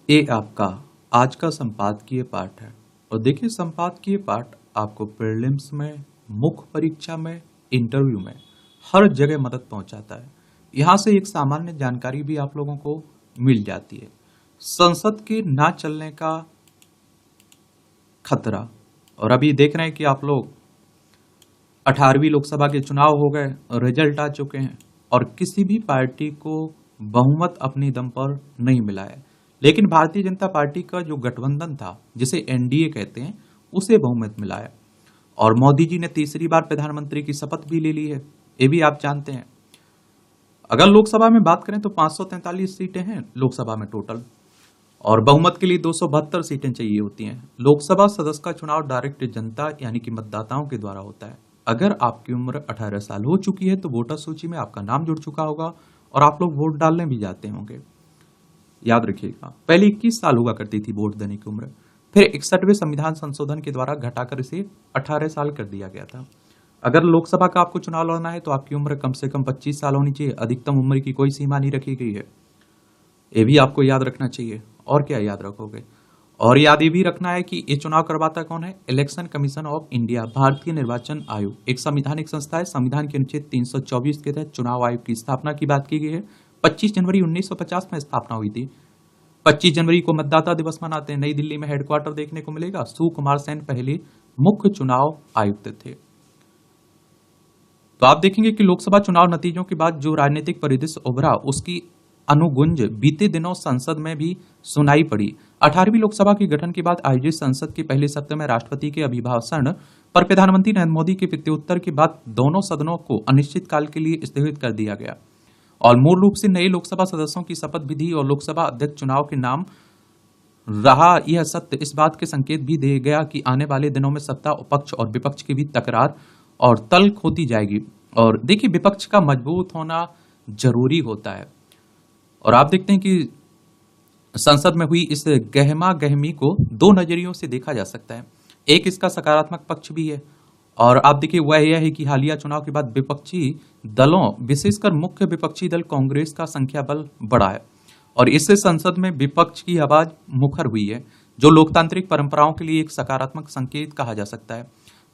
ये आपका आज का संपादकीय पाठ है। और देखिए, संपादकीय पाठ आपको प्रीलिम्स में, मुख्य परीक्षा में, इंटरव्यू में हर जगह मदद पहुंचाता है। यहाँ से एक सामान्य जानकारी भी आप लोगों को मिल जाती है। संसद के ना चलने का खतरा। और अभी देख रहे हैं कि आप लोग 18वीं लोकसभा के चुनाव हो गए, रिजल्ट आ चुके हैं और किसी भी पार्टी को बहुमत अपनी दम पर नहीं मिला है। लेकिन भारतीय जनता पार्टी का जो गठबंधन था, जिसे एनडीए कहते हैं, उसे बहुमत मिला है। और मोदी जी ने तीसरी बार प्रधानमंत्री की शपथ भी ले ली है, ये भी आप जानते हैं। अगर लोकसभा में बात करें तो 543 सीटें हैं लोकसभा में टोटल, और बहुमत के लिए 272 सीटें चाहिए होती हैं। लोकसभा सदस्य का चुनाव डायरेक्ट जनता यानी कि मतदाताओं के द्वारा होता है। अगर आपकी उम्र 18 साल हो चुकी है तो वोटर सूची में आपका नाम जुड़ चुका होगा और आप लोग वोट डालने भी जाते होंगे। याद रखिएगा, पहले 21 साल हुआ करती थी वोट देने की उम्र, फिर 61वें संविधान संशोधन के द्वारा घटाकर इसे 18 साल कर दिया गया था। अगर लोकसभा का आपको चुनाव लड़ना है तो आपकी उम्र कम से कम 25 साल होनी चाहिए। अधिकतम उम्र की कोई सीमा नहीं रखी गई है, ये भी आपको याद रखना चाहिए। और क्या याद रखोगे? और याद ये भी रखना है कि ये चुनाव करवाता कौन है? इलेक्शन कमीशन ऑफ इंडिया, भारतीय निर्वाचन आयोग, एक संवैधानिक संस्था है। संविधान के अनुच्छेद 324 के तहत चुनाव आयोग की स्थापना की बात की गई है। 25 जनवरी 1950 में स्थापना हुई थी। 25 जनवरी को मतदाता दिवस मनाते हैं। नई दिल्ली में हेडक्वार्टर देखने को मिलेगा। सुकुमार सेन पहले मुख्य चुनाव आयुक्त थे। तो आप देखेंगे कि लोकसभा चुनाव नतीजों के बाद जो राजनीतिक परिदृश्य उभरा, उसकी अनुगुंज बीते दिनों संसद में भी सुनाई पड़ी। 18वीं लोकसभा के गठन के बाद आयोजित संसद के पहले सत्र में राष्ट्रपति के अभिभाषण पर प्रधानमंत्री नरेंद्र मोदी के प्रत्युत्तर के बाद दोनों सदनों को अनिश्चित काल के लिए स्थगित कर दिया गया और मूल रूप से नए लोकसभा सदस्यों की शपथ विधि और लोकसभा अध्यक्ष चुनाव के नाम रहा। यह सत्य इस बात के संकेत भी दे गया कि आने वाले दिनों में सत्ता पक्ष और विपक्ष की भी तकरार और तल्ख होती जाएगी। और देखिए, विपक्ष का मजबूत होना जरूरी होता है। और आप देखते हैं कि संसद में हुई इस गहमा गहमी को दो नजरियों से देखा जा सकता है। एक इसका सकारात्मक पक्ष भी है, और आप देखिए वह यह है कि हालिया चुनाव के बाद विपक्षी दलों, विशेषकर मुख्य विपक्षी दल कांग्रेस का संख्या बल बढ़ा है और इससे संसद में विपक्ष की आवाज मुखर हुई है, जो लोकतांत्रिक परंपराओं के लिए एक सकारात्मक संकेत कहा जा सकता है।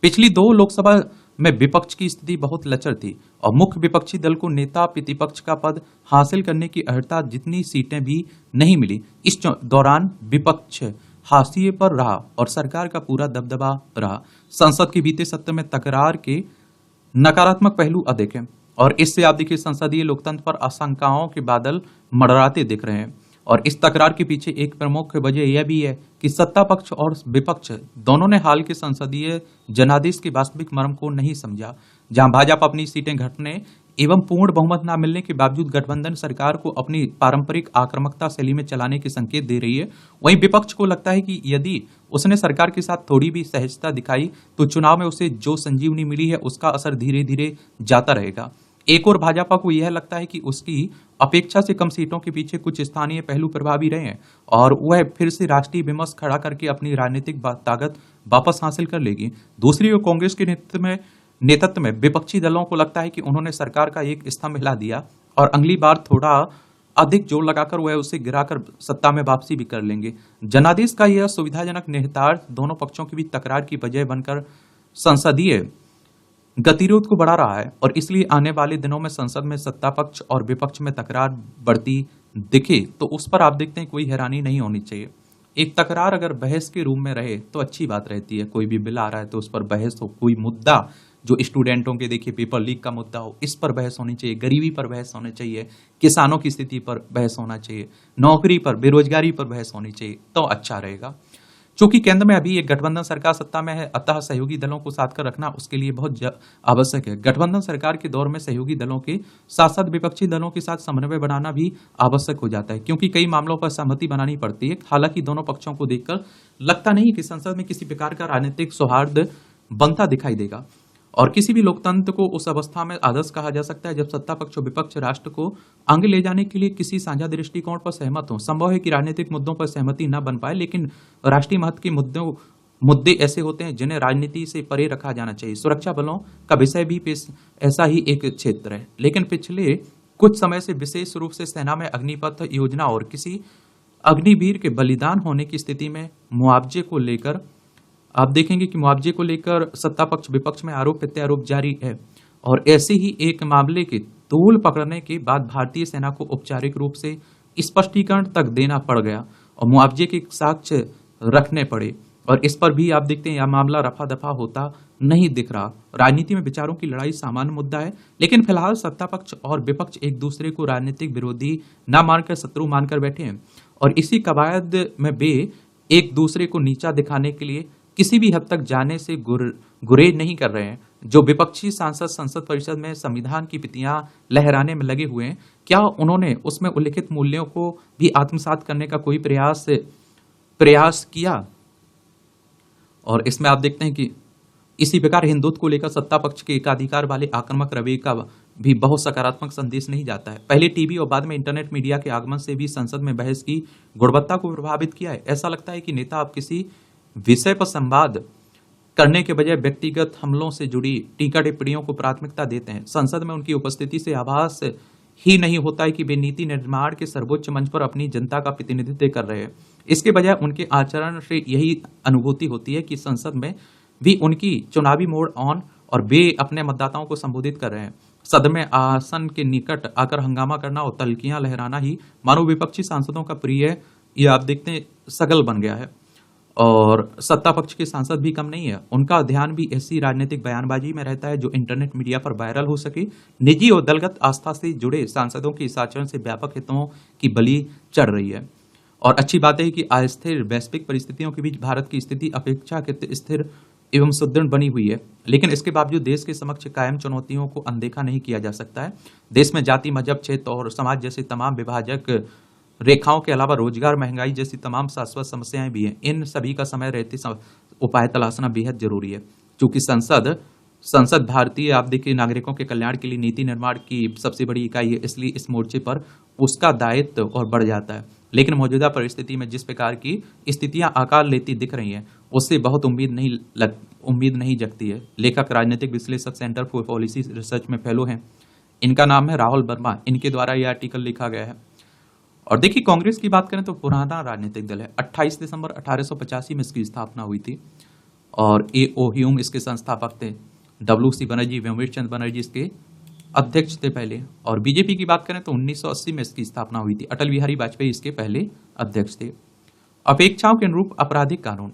पिछली दो लोकसभा में विपक्ष की स्थिति बहुत लचर थी और मुख्य विपक्षी दल को नेता प्रतिपक्ष का पद हासिल करने की अर्हता जितनी सीटें भी नहीं मिली। इस दौरान विपक्ष हाशिए पर रहा और सरकार का पूरा दबदबा रहा। संसद के बीते सत्र में तकरार के नकारात्मक पहलू अधिक हैं और इससे आप देखिए संसदीय लोकतंत्र पर आशंकाओं के बादल मंडराते दिख रहे हैं। और इस तकरार के पीछे एक प्रमुख वजह यह भी है कि सत्ता पक्ष और विपक्ष दोनों ने हाल के संसदीय जनादेश के वास्तविक मर्म को नहीं समझा। जहां भाजपा अपनी सीटें घटने एवं पूर्ण बहुमत न मिलने के बावजूद गठबंधन सरकार को अपनी पारंपरिक आक्रामकता शैली में चलाने के संकेत दे रही है, वहीं विपक्ष को लगता है कि यदि उसने सरकार के साथ थोड़ी भी सहजता दिखाई तो चुनाव में उसे जो संजीवनी मिली है उसका असर धीरे धीरे जाता रहेगा। एक और भाजपा को यह लगता है कि उसकी अपेक्षा से कम सीटों के पीछे कुछ स्थानीय पहलू प्रभावी रहे हैं और वह फिर से राष्ट्रीय विमर्श खड़ा करके अपनी राजनीतिक ताकत वापस हासिल कर लेगी। दूसरी ओर कांग्रेस के नेतृत्व में विपक्षी दलों को लगता है कि उन्होंने सरकार का एक स्तंभ हिला दिया और अगली बार थोड़ा अधिक जोर लगाकर वह उसे गिराकर सत्ता में वापसी भी कर लेंगे। जनादेश का यह सुविधाजनक निहितार्थ दोनों पक्षों के बीच तकरार की वजह बनकर संसदीय गतिरोध को बढ़ा रहा है और इसलिए आने वाले दिनों में संसद में सत्ता पक्ष और विपक्ष में तकरार बढ़ती दिखे तो उस पर आप देखते हैं कोई हैरानी नहीं होनी चाहिए। एक तकरार अगर बहस के रूप में रहे तो अच्छी बात रहती है। कोई भी बिल आ रहा है तो उस पर बहस हो, कोई मुद्दा जो स्टूडेंटों के देखिए पेपर लीक का मुद्दा हो, इस पर बहस होनी चाहिए, गरीबी पर बहस होनी चाहिए, किसानों की स्थिति पर बहस होना चाहिए, नौकरी पर, बेरोजगारी पर बहस होनी चाहिए, तो अच्छा रहेगा। चूंकि केंद्र में अभी एक गठबंधन सरकार सत्ता में है, अतः सहयोगी दलों को साथ कर रखना उसके लिए बहुत आवश्यक है। गठबंधन सरकार के दौर में सहयोगी दलों के साथ साथ विपक्षी दलों के साथ समन्वय बनाना भी आवश्यक हो जाता है, क्योंकि कई मामलों पर सहमति बनानी पड़ती है। हालांकि दोनों पक्षों को देखकर लगता नहीं कि संसद में किसी प्रकार का राजनीतिक सौहार्द बनता दिखाई देगा और किसी भी लोकतंत्र को उस अवस्था में आदर्श कहा जा सकता है जब सत्ता पक्ष और विपक्ष राष्ट्र को आगे ले जाने के लिए किसी साझा दृष्टिकोण पर सहमत हो। संभव है कि राजनीतिक मुद्दों पर सहमति न बन पाए, लेकिन राष्ट्रीय महत्व के मुद्दे ऐसे होते हैं जिन्हें राजनीति से परे रखा जाना चाहिए। सुरक्षा बलों का विषय भी ऐसा ही एक क्षेत्र है, लेकिन पिछले कुछ समय से विशेष रूप से सेना में अग्निपथ योजना और किसी अग्निवीर के बलिदान होने की स्थिति में मुआवजे को लेकर आप देखेंगे कि मुआवजे को लेकर सत्ता पक्ष विपक्ष में आरोप प्रत्यारोप जारी है। और ऐसे ही एक मामले के तूल पकड़ने के बाद भारतीय सेना को औपचारिक रूप से स्पष्टीकरण तक देना पड़ गया और मुआवजे के साक्ष्य रखने पड़े। और इस पर भी आप देखते हैं यह मामला रफा दफा होता नहीं दिख रहा। राजनीति में विचारों की लड़ाई सामान्य मुद्दा है, लेकिन फिलहाल सत्ता पक्ष और विपक्ष एक दूसरे को राजनीतिक विरोधी न मानकर शत्रु मानकर बैठे हैं और इसी कवायद में वे एक दूसरे को नीचा दिखाने के लिए किसी भी हद तक जाने से गुरेज नहीं कर रहे हैं। जो विपक्षी सांसद संसद परिषद में संविधान की पितियां लहराने में लगे हुए हैं, क्या उन्होंने उसमें उल्लिखित मूल्यों को भी आत्मसात करने का कोई प्रयास किया? और इसमें आप देखते हैं कि इसी प्रकार हिंदुत्व को लेकर सत्ता पक्ष के एकाधिकार वाले आक्रामक रवैये का भी बहुत सकारात्मक संदेश नहीं जाता है। पहले टीवी और बाद में इंटरनेट मीडिया के आगमन से भी संसद में बहस की गुणवत्ता को प्रभावित किया है। ऐसा लगता है कि नेता अब किसी विषय पर संवाद करने के बजाय व्यक्तिगत हमलों से जुड़ी टीका टिप्पणियों को प्राथमिकता देते हैं। संसद में उनकी उपस्थिति से आभास ही नहीं होता है कि वे नीति निर्माण के सर्वोच्च मंच पर अपनी जनता का प्रतिनिधित्व कर रहे हैं। इसके बजाय उनके आचरण से यही अनुभूति होती है कि संसद में भी उनकी चुनावी मोड ऑन और वे अपने मतदाताओं को संबोधित कर रहे हैं। सदन में आसन के निकट आकर हंगामा करना और तल्कियां लहराना ही मानो विपक्षी सांसदों का प्रिय ये आप देखते हैं सगल बन गया है। और सत्ता पक्ष के सांसद भी कम नहीं है, उनका ध्यान भी ऐसी राजनीतिक बयानबाजी में रहता है जो इंटरनेट मीडिया पर वायरल हो सके। निजी और दलगत आस्था से जुड़े सांसदों के इस आचरण से व्यापक हितों की बलि चढ़ रही है। और अच्छी बात है कि अस्थिर वैश्विक परिस्थितियों के बीच भारत की स्थिति अपेक्षाकृत स्थिर एवं सुदृढ़ बनी हुई है, लेकिन इसके बावजूद देश के समक्ष कायम चुनौतियों को अनदेखा नहीं किया जा सकता है। देश में जाति, मजहब, क्षेत्र और समाज जैसे तमाम विभाजक रेखाओं के अलावा रोजगार, महंगाई जैसी तमाम शाश्वत समस्याएं भी हैं। इन सभी का समय रहते उपाय तलाशना बेहद जरूरी है। चूंकि संसद भारतीय आप देखिए नागरिकों के कल्याण के लिए नीति निर्माण की सबसे बड़ी इकाई है, इसलिए इस मोर्चे पर उसका दायित्व और बढ़ जाता है। लेकिन मौजूदा परिस्थिति में जिस प्रकार की स्थितियां आकार लेती दिख रही हैं, उससे बहुत उम्मीद नहीं जगती है। लेखक राजनीतिक विश्लेषक सेंटर फॉर पॉलिसी रिसर्च में फेलो हैं, इनका नाम है राहुल वर्मा, इनके द्वारा यह आर्टिकल लिखा गया है। और देखिए कांग्रेस की बात करें तो पुराना राजनीतिक दल है। 28 दिसंबर 1885 में इसकी स्थापना हुई थी और A.O. ह्यूम इसके संस्थापक थे। W.C. बनर्जी, व्योमेश चंद्र बनर्जी इसके अध्यक्ष थे पहले। और बीजेपी की बात करें तो 1980 में इसकी स्थापना हुई थी। अटल बिहारी वाजपेयी इसके पहले अध्यक्ष थे। अपेक्षाओं के अनुरूप आपराधिक कानून,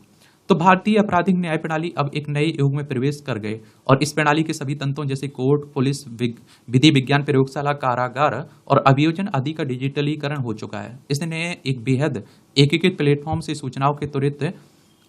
तो भारतीय आपराधिक न्याय प्रणाली अब एक नए युग में प्रवेश कर गए और इस प्रणाली के सभी तंत्रों जैसे कोर्ट, पुलिस, विधि विज्ञान प्रयोगशाला, कारागार और अभियोजन आदि का डिजिटलीकरण हो चुका है। इसने एक बेहद एकीकृत प्लेटफॉर्म से सूचनाओं के त्वरित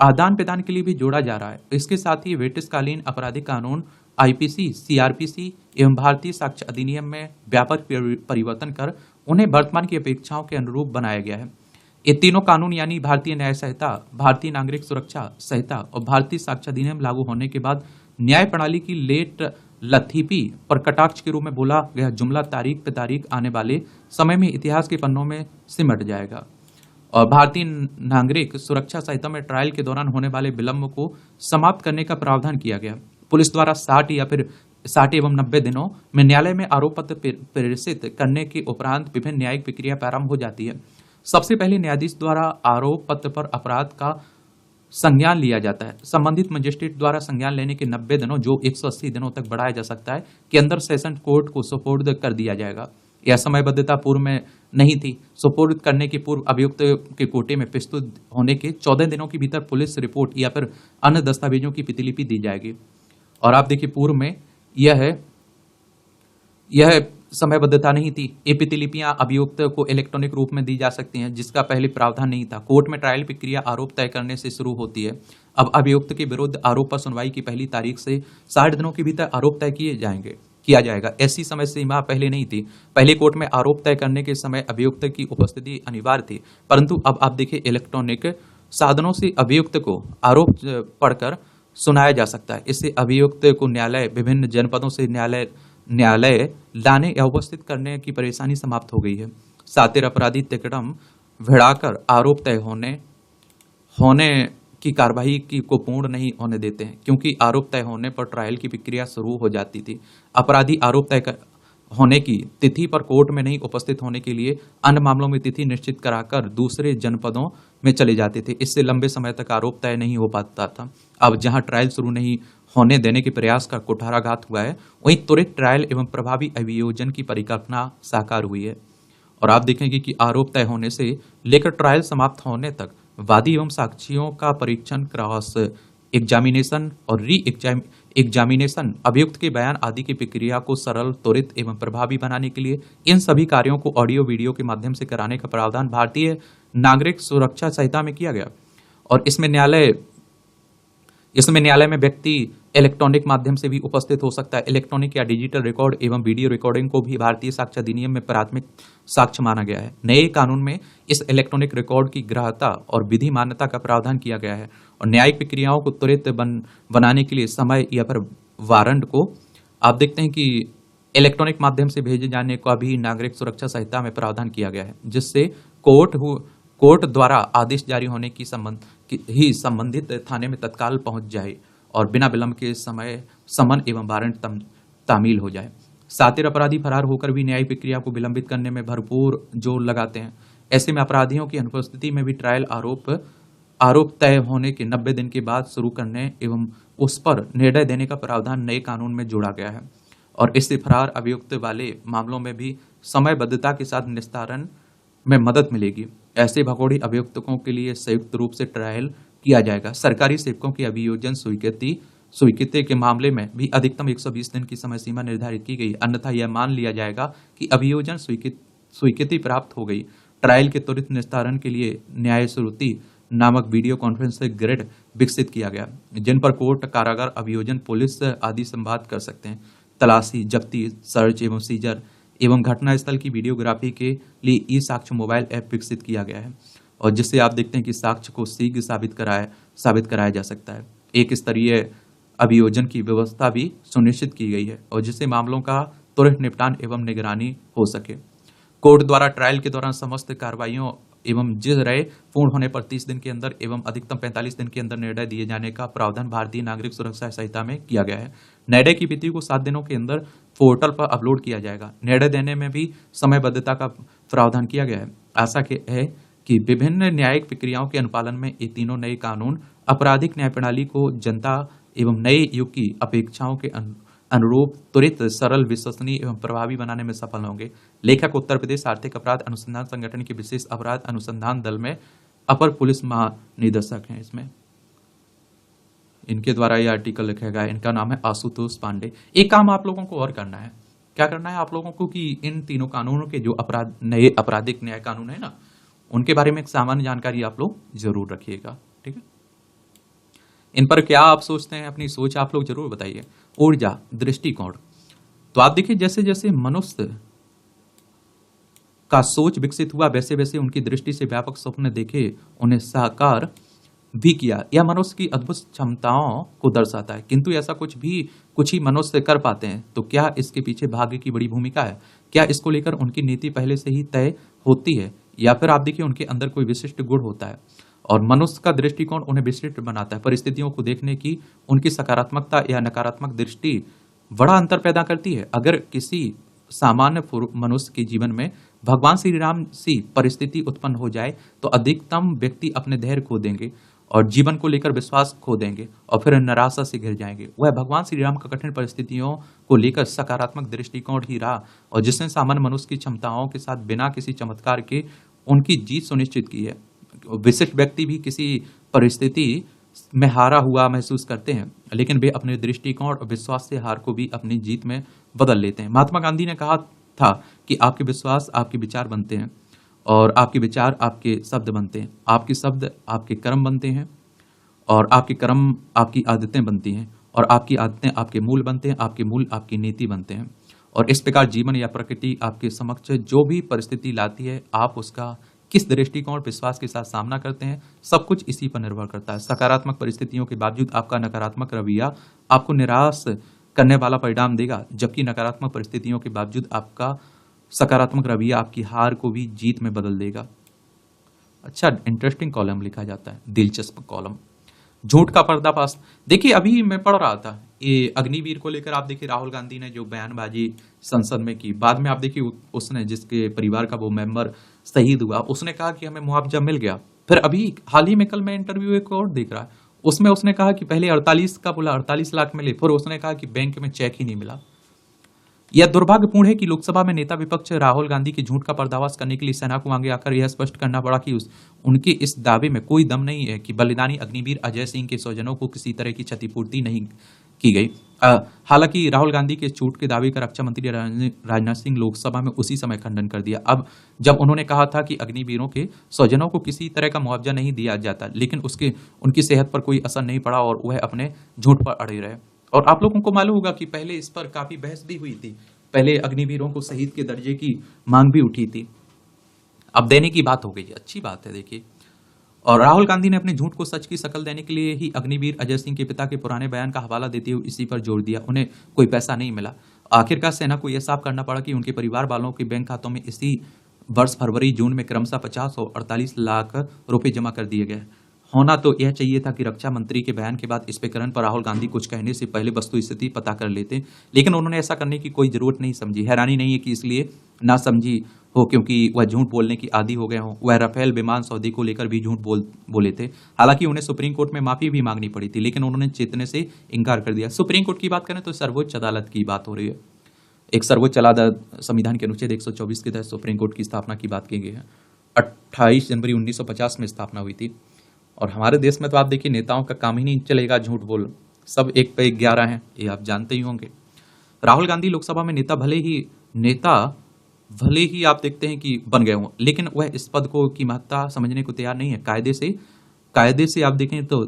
आदान प्रदान के लिए भी जोड़ा जा रहा है। इसके साथ ही ब्रिटिशकालीन आपराधिक कानून IPC, CRPC एवं भारतीय साक्ष्य अधिनियम में व्यापक परिवर्तन कर उन्हें वर्तमान की अपेक्षाओं के अनुरूप बनाया गया है। ये तीनों कानून यानी भारतीय न्याय संहिता, भारतीय नागरिक सुरक्षा संहिता और भारतीय साक्ष्य अधिनियम लागू होने के बाद न्याय प्रणाली की लेट लथीपी पर कटाक्ष के रूप में बोला गया जुमला तारीख पे तारीख आने वाले समय में इतिहास के पन्नों में सिमट जाएगा। और भारतीय नागरिक सुरक्षा संहिता में ट्रायल के दौरान होने वाले विलंब को समाप्त करने का प्रावधान किया गया। पुलिस द्वारा 60 एवं 90 दिनों में न्यायालय में आरोप पत्र प्रेषित करने के उपरांत विभिन्न न्यायिक प्रक्रिया प्रारंभ हो जाती है। सबसे पहले न्यायाधीश द्वारा आरोप पत्र पर अपराध का संज्ञान लिया जाता है। संबंधित मजिस्ट्रेट द्वारा संज्ञान लेने के 90 दिनों जो 180 दिनों तक बढ़ाया जा सकता है के अंदर सेशन कोर्ट को सुपुर्द कर दिया जाएगा। यह समयबद्धता पूर्व में नहीं थी। सुपुर्द करने के पूर्व अभियुक्त के कोटे में प्रस्तुत होने के 14 दिनों के भीतर पुलिस रिपोर्ट या फिर अन्य दस्तावेजों की प्रतिलिपि दी जाएगी। और आप देखिए पूर्व में यह समयबद्धता नहीं थी। ये प्रतिलिपियां अभियुक्त को इलेक्ट्रॉनिक रूप में दी जा सकती हैं, जिसका पहले प्रावधान नहीं था। कोर्ट में ट्रायल प्रक्रिया आरोप तय करने से शुरू होती है। अब अभियुक्त के विरुद्ध आरोप पर सुनवाई की पहली तारीख से 60 दिनों के भीतर आरोप तय किया जाएगा। ऐसी समय सीमा पहले नहीं थी। पहले कोर्ट में आरोप तय करने के समय अभियुक्त की उपस्थिति अनिवार्य थी, परंतु अब आप देखिए इलेक्ट्रॉनिक साधनों से अभियुक्त को आरोप पढ़कर सुनाया जा सकता है। इससे अभियुक्त को न्यायालय विभिन्न जनपदों से न्यायालय लाने या उपस्थित करने की परेशानी समाप्त हो गई है। सातिर अपराधी तिकड़म भिड़ाकर आरोप तय होने की कार्यवाही को पूर्ण नहीं होने देते हैं, क्योंकि आरोप तय होने पर ट्रायल की प्रक्रिया शुरू हो जाती थी। अपराधी आरोप तय होने की तिथि पर कोर्ट में नहीं उपस्थित होने के लिए अन्य मामलों में तिथि निश्चित कराकर दूसरे जनपदों में चले जाते थे। इससे लंबे समय तक आरोप तय नहीं हो पाता था। अब जहां ट्रायल शुरू नहीं होने देने के प्रयास का कुठाराघात हुआ है, वहीं त्वरित ट्रायल एवं प्रभावी अभियोजन की परिकल्पना साकार हुई है। और आप देखेंगे कि आरोप तय होने से लेकर ट्रायल समाप्त होने तक वादी एवं साक्षियों का परीक्षण, क्रॉस एग्जामिनेशन और री एग्जामिनेशन, अभियुक्त के बयान आदि की प्रक्रिया को सरल, त्वरित एवं प्रभावी बनाने के लिए इन सभी कार्यों को ऑडियो वीडियो के माध्यम से कराने का प्रावधान भारतीय नागरिक सुरक्षा संहिता में किया गया। और इसमें न्यायालय में व्यक्ति इलेक्ट्रॉनिक माध्यम से भी उपस्थित हो सकता है। इलेक्ट्रॉनिक या डिजिटल रिकॉर्ड एवं वीडियो रिकॉर्डिंग को भी भारतीय साक्ष्य अधिनियम में प्राथमिक साक्ष्य माना गया है। नए कानून में इस इलेक्ट्रॉनिक रिकॉर्ड की ग्राह्यता और विधि मान्यता का प्रावधान किया गया है। और न्यायिक प्रक्रियाओं को त्वरित बनाने के लिए समय या फिर वारंट को आप देखते हैं कि इलेक्ट्रॉनिक माध्यम से भेजे जाने का भी नागरिक सुरक्षा संहिता में प्रावधान किया गया है, जिससे कोर्ट द्वारा आदेश जारी होने की संबंधित थाने में तत्काल पहुंच जाए और बिना विलंब के समय समन एवं वारंट तामील हो जाए। सातिर अपराधी फरार होकर भी न्यायिक प्रक्रिया को विलंबित करने में भरपूर जोर लगाते हैं। ऐसे में अपराधियों की अनुपस्थिति में भी ट्रायल आरोप तय होने के 90 दिन के बाद शुरू करने एवं उस पर निर्णय देने का प्रावधान नए कानून में जोड़ा गया है। और इससे फरार अभियुक्त वाले मामलों में भी समयबद्धता के साथ निस्तारण में मदद मिलेगी। ऐसे भगोड़े अभियुक्तों के लिए संयुक्त रूप से ट्रायल किया जाएगा। सरकारी सेवकों की अभियोजन स्वीकृति के मामले में भी अधिकतम 120 दिन की समय सीमा निर्धारित की गई, अन्यथा यह मान लिया जाएगा कि अभियोजन स्वीकृति प्राप्त हो गई। ट्रायल के त्वरित निस्तारण के लिए न्याय श्रुति नामक वीडियो कॉन्फ्रेंस ग्रिड विकसित किया गया, जिन पर कोर्ट, कारागार, अभियोजन, पुलिस आदि संवाद कर सकते हैं। तलाशी, जब्ती, सर्च एवं सीजर एवं घटनास्थल की वीडियोग्राफी के लिए ई साक्ष्य मोबाइल ऐप विकसित किया गया है, और जिससे आप देखते हैं कि साक्ष्य को शीघ्र साबित कराया जा सकता है। एक स्तरीय अभियोजन की व्यवस्था भी सुनिश्चित की गई है, और जिससे मामलों का त्वरित निपटान एवं निगरानी हो सके। कोर्ट द्वारा ट्रायल के दौरान समस्त कार्रवाइयों एवं जिस राय पूर्ण होने पर 30 दिन के अंदर एवं अधिकतम 45 दिन के अंदर निर्णय दिए जाने का प्रावधान भारतीय नागरिक सुरक्षा संहिता में किया गया है। निर्णय की तिथि को 7 दिनों के अंदर पोर्टल पर अपलोड किया जाएगा। निर्णय देने में भी समयबद्धता का प्रावधान किया गया है। आशा है कि विभिन्न न्यायिक प्रक्रियाओं के अनुपालन में ये तीनों नए कानून आपराधिक न्याय प्रणाली को जनता एवं नए युग की अपेक्षाओं के अनुरूप त्वरित, सरल, विश्वसनीय एवं प्रभावी बनाने में सफल होंगे। लेखक उत्तर प्रदेश आर्थिक अपराध अनुसंधान संगठन के विशेष अपराध अनुसंधान दल में अपर पुलिस महानिदेशक हैं। इसमें इनके द्वारा यह आर्टिकल लिखा गया है। इनका नाम है आशुतोष पांडे। एक काम आप लोगों को और करना है। क्या करना है आप लोगों को कि इन तीनों कानूनों के जो नए आपराधिक न्याय कानून है ना, उनके बारे में एक सामान्य जानकारी आप लोग जरूर रखिएगा। ठीक है, इन पर क्या आप सोचते हैं, अपनी सोच आप लोग जरूर बताइए। ऊर्जा, दृष्टिकोण, तो आप देखिए जैसे जैसे मनुष्य का सोच विकसित हुआ, वैसे वैसे उनकी दृष्टि से व्यापक स्वप्न देखे, उन्हें साकार भी किया। यह मनुष्य की अद्भुत क्षमताओं को दर्शाता है, किंतु ऐसा कुछ ही मनुष्य कर पाते हैं। तो क्या इसके पीछे भाग्य की बड़ी भूमिका है? क्या इसको लेकर उनकी नीति पहले से ही तय होती है, या फिर आप देखिए उनके अंदर कोई विशिष्ट गुण होता है? और मनुष्य का दृष्टिकोण उन्हें विशिष्ट बनाता है। परिस्थितियों को देखने की उनकी सकारात्मकता या नकारात्मक दृष्टि बड़ा अंतर पैदा करती है। अगर किसी सामान्य मनुष्य के जीवन में भगवान श्री राम सी परिस्थिति उत्पन्न हो जाए, तो अधिकतम व्यक्ति अपने धैर्य खो देंगे और जीवन को लेकर विश्वास खो देंगे और फिर निराशा से घिर जाएंगे। वह भगवान श्री राम का कठिन परिस्थितियों को लेकर सकारात्मक दृष्टिकोण ही रहा, और जिसने सामान्य मनुष्य की क्षमताओं के साथ बिना किसी चमत्कार के उनकी जीत सुनिश्चित की है। विशिष्ट व्यक्ति भी किसी परिस्थिति में हारा हुआ महसूस करते हैं, लेकिन वे अपने दृष्टिकोण और विश्वास से हार को भी अपनी जीत में बदल लेते हैं। महात्मा गांधी ने कहा था कि आपके विश्वास आपके विचार बनते हैं, और आपके विचार आपके शब्द बनते हैं, आपके शब्द आपके कर्म बनते हैं, और आपके कर्म आपकी आदतें बनती हैं, और आपकी आदतें आपके मूल बनते हैं, आपके मूल आपकी नीति बनते हैं। और इस प्रकार जीवन या प्रकृति आपके समक्ष जो भी परिस्थिति लाती है, आप उसका किस दृष्टिकोण, विश्वास के साथ सामना करते हैं, सब कुछ इसी पर निर्भर करता है। सकारात्मक परिस्थितियों के बावजूद आपका नकारात्मक रवैया आपको निराश करने वाला परिणाम देगा, जबकि नकारात्मक परिस्थितियों के बावजूद आपका सकारात्मक रवैया आपकी हार को भी जीत में बदल देगा। अच्छा, इंटरेस्टिंग कॉलम लिखा जाता है, दिलचस्प कॉलम। झूठ का पर्दाफाश। देखिए अभी मैं पढ़ रहा था, ये अग्निवीर को लेकर आप देखिए राहुल गांधी ने जो बयानबाजी संसद में की, बाद में आप देखिए उसने जिसके परिवार का वो मेंबर शहीद हुआ, उसने कहा कि हमें मुआवजा मिल गया। फिर अभी हाल ही में कल मैं इंटरव्यू एक और देख रहा, उसमें उसने कहा कि पहले 48 का बोला 48 लाख मिले, फिर उसने कहा कि बैंक में चेक ही नहीं मिला। यह दुर्भाग्यपूर्ण है कि लोकसभा में नेता विपक्ष राहुल गांधी के झूठ का पर्दाफाश करने के लिए सेना को आगे आकर यह स्पष्ट करना पड़ा कि उनके इस दावे में कोई दम नहीं है कि बलिदानी अग्निवीर अजय सिंह के स्वजनों को किसी तरह की क्षतिपूर्ति नहीं की गई। हालांकि राहुल गांधी के झूठ के दावे का रक्षा मंत्री राजनाथ सिंह लोकसभा में उसी समय खंडन कर दिया। अब जब उन्होंने कहा था कि अग्निवीरों के स्वजनों को किसी तरह का मुआवजा नहीं दिया जाता, लेकिन उनकी सेहत पर कोई असर नहीं पड़ा और वह अपने झूठ पर अड़े रहे। और आप लोगों को मालूम होगा कि पहले इस पर काफी बहस भी हुई थी, पहले अग्निवीरों को शहीद के दर्जे की मांग भी उठी थी, अब देने की बात हो गई है, अच्छी बात है देखिए। और राहुल गांधी ने अपने झूठ को सच की शक्ल देने के लिए ही अग्निवीर अजय सिंह के पिता के पुराने बयान का हवाला देते हुए इसी पर जोर दिया, उन्हें कोई पैसा नहीं मिला। आखिरकार सेना को यह साफ करना पड़ा कि उनके परिवार वालों के बैंक खातों में इसी वर्ष फरवरी जून में क्रमशः 50 और 48 लाख रुपए जमा कर दिए गए। होना तो यह चाहिए था कि रक्षा मंत्री के बयान के बाद स्पष्टीकरण पर राहुल गांधी कुछ कहने से पहले वस्तु स्थिति पता कर लेते, लेकिन उन्होंने ऐसा करने की कोई जरूरत नहीं समझी। हैरानी नहीं है कि इसलिए ना समझी हो क्योंकि वह झूठ बोलने की आदी हो गए हों। वह राफेल विमान सौदे को लेकर भी झूठ बोले थे, हालांकि उन्हें सुप्रीम कोर्ट में माफी भी मांगनी पड़ी थी, लेकिन उन्होंने चेतने से इनकार कर दिया। सुप्रीम कोर्ट की बात करें तो सर्वोच्च अदालत की बात हो रही है। एक सर्वोच्च अदालत संविधान के अनुच्छेद 124 के तहत सुप्रीम कोर्ट की स्थापना की बात की गई है। 28 जनवरी 1950 में स्थापना हुई थी। और हमारे देश में तो आप देखिए नेताओं का काम ही नहीं चलेगा झूठ बोल, सब एक पे 11 हैं, ये आप जानते ही होंगे। राहुल गांधी लोकसभा में नेता भले ही आप देखते हैं कि बन गए हों, लेकिन वह इस पद को की महत्ता समझने को तैयार नहीं है। कायदे से आप देखें तो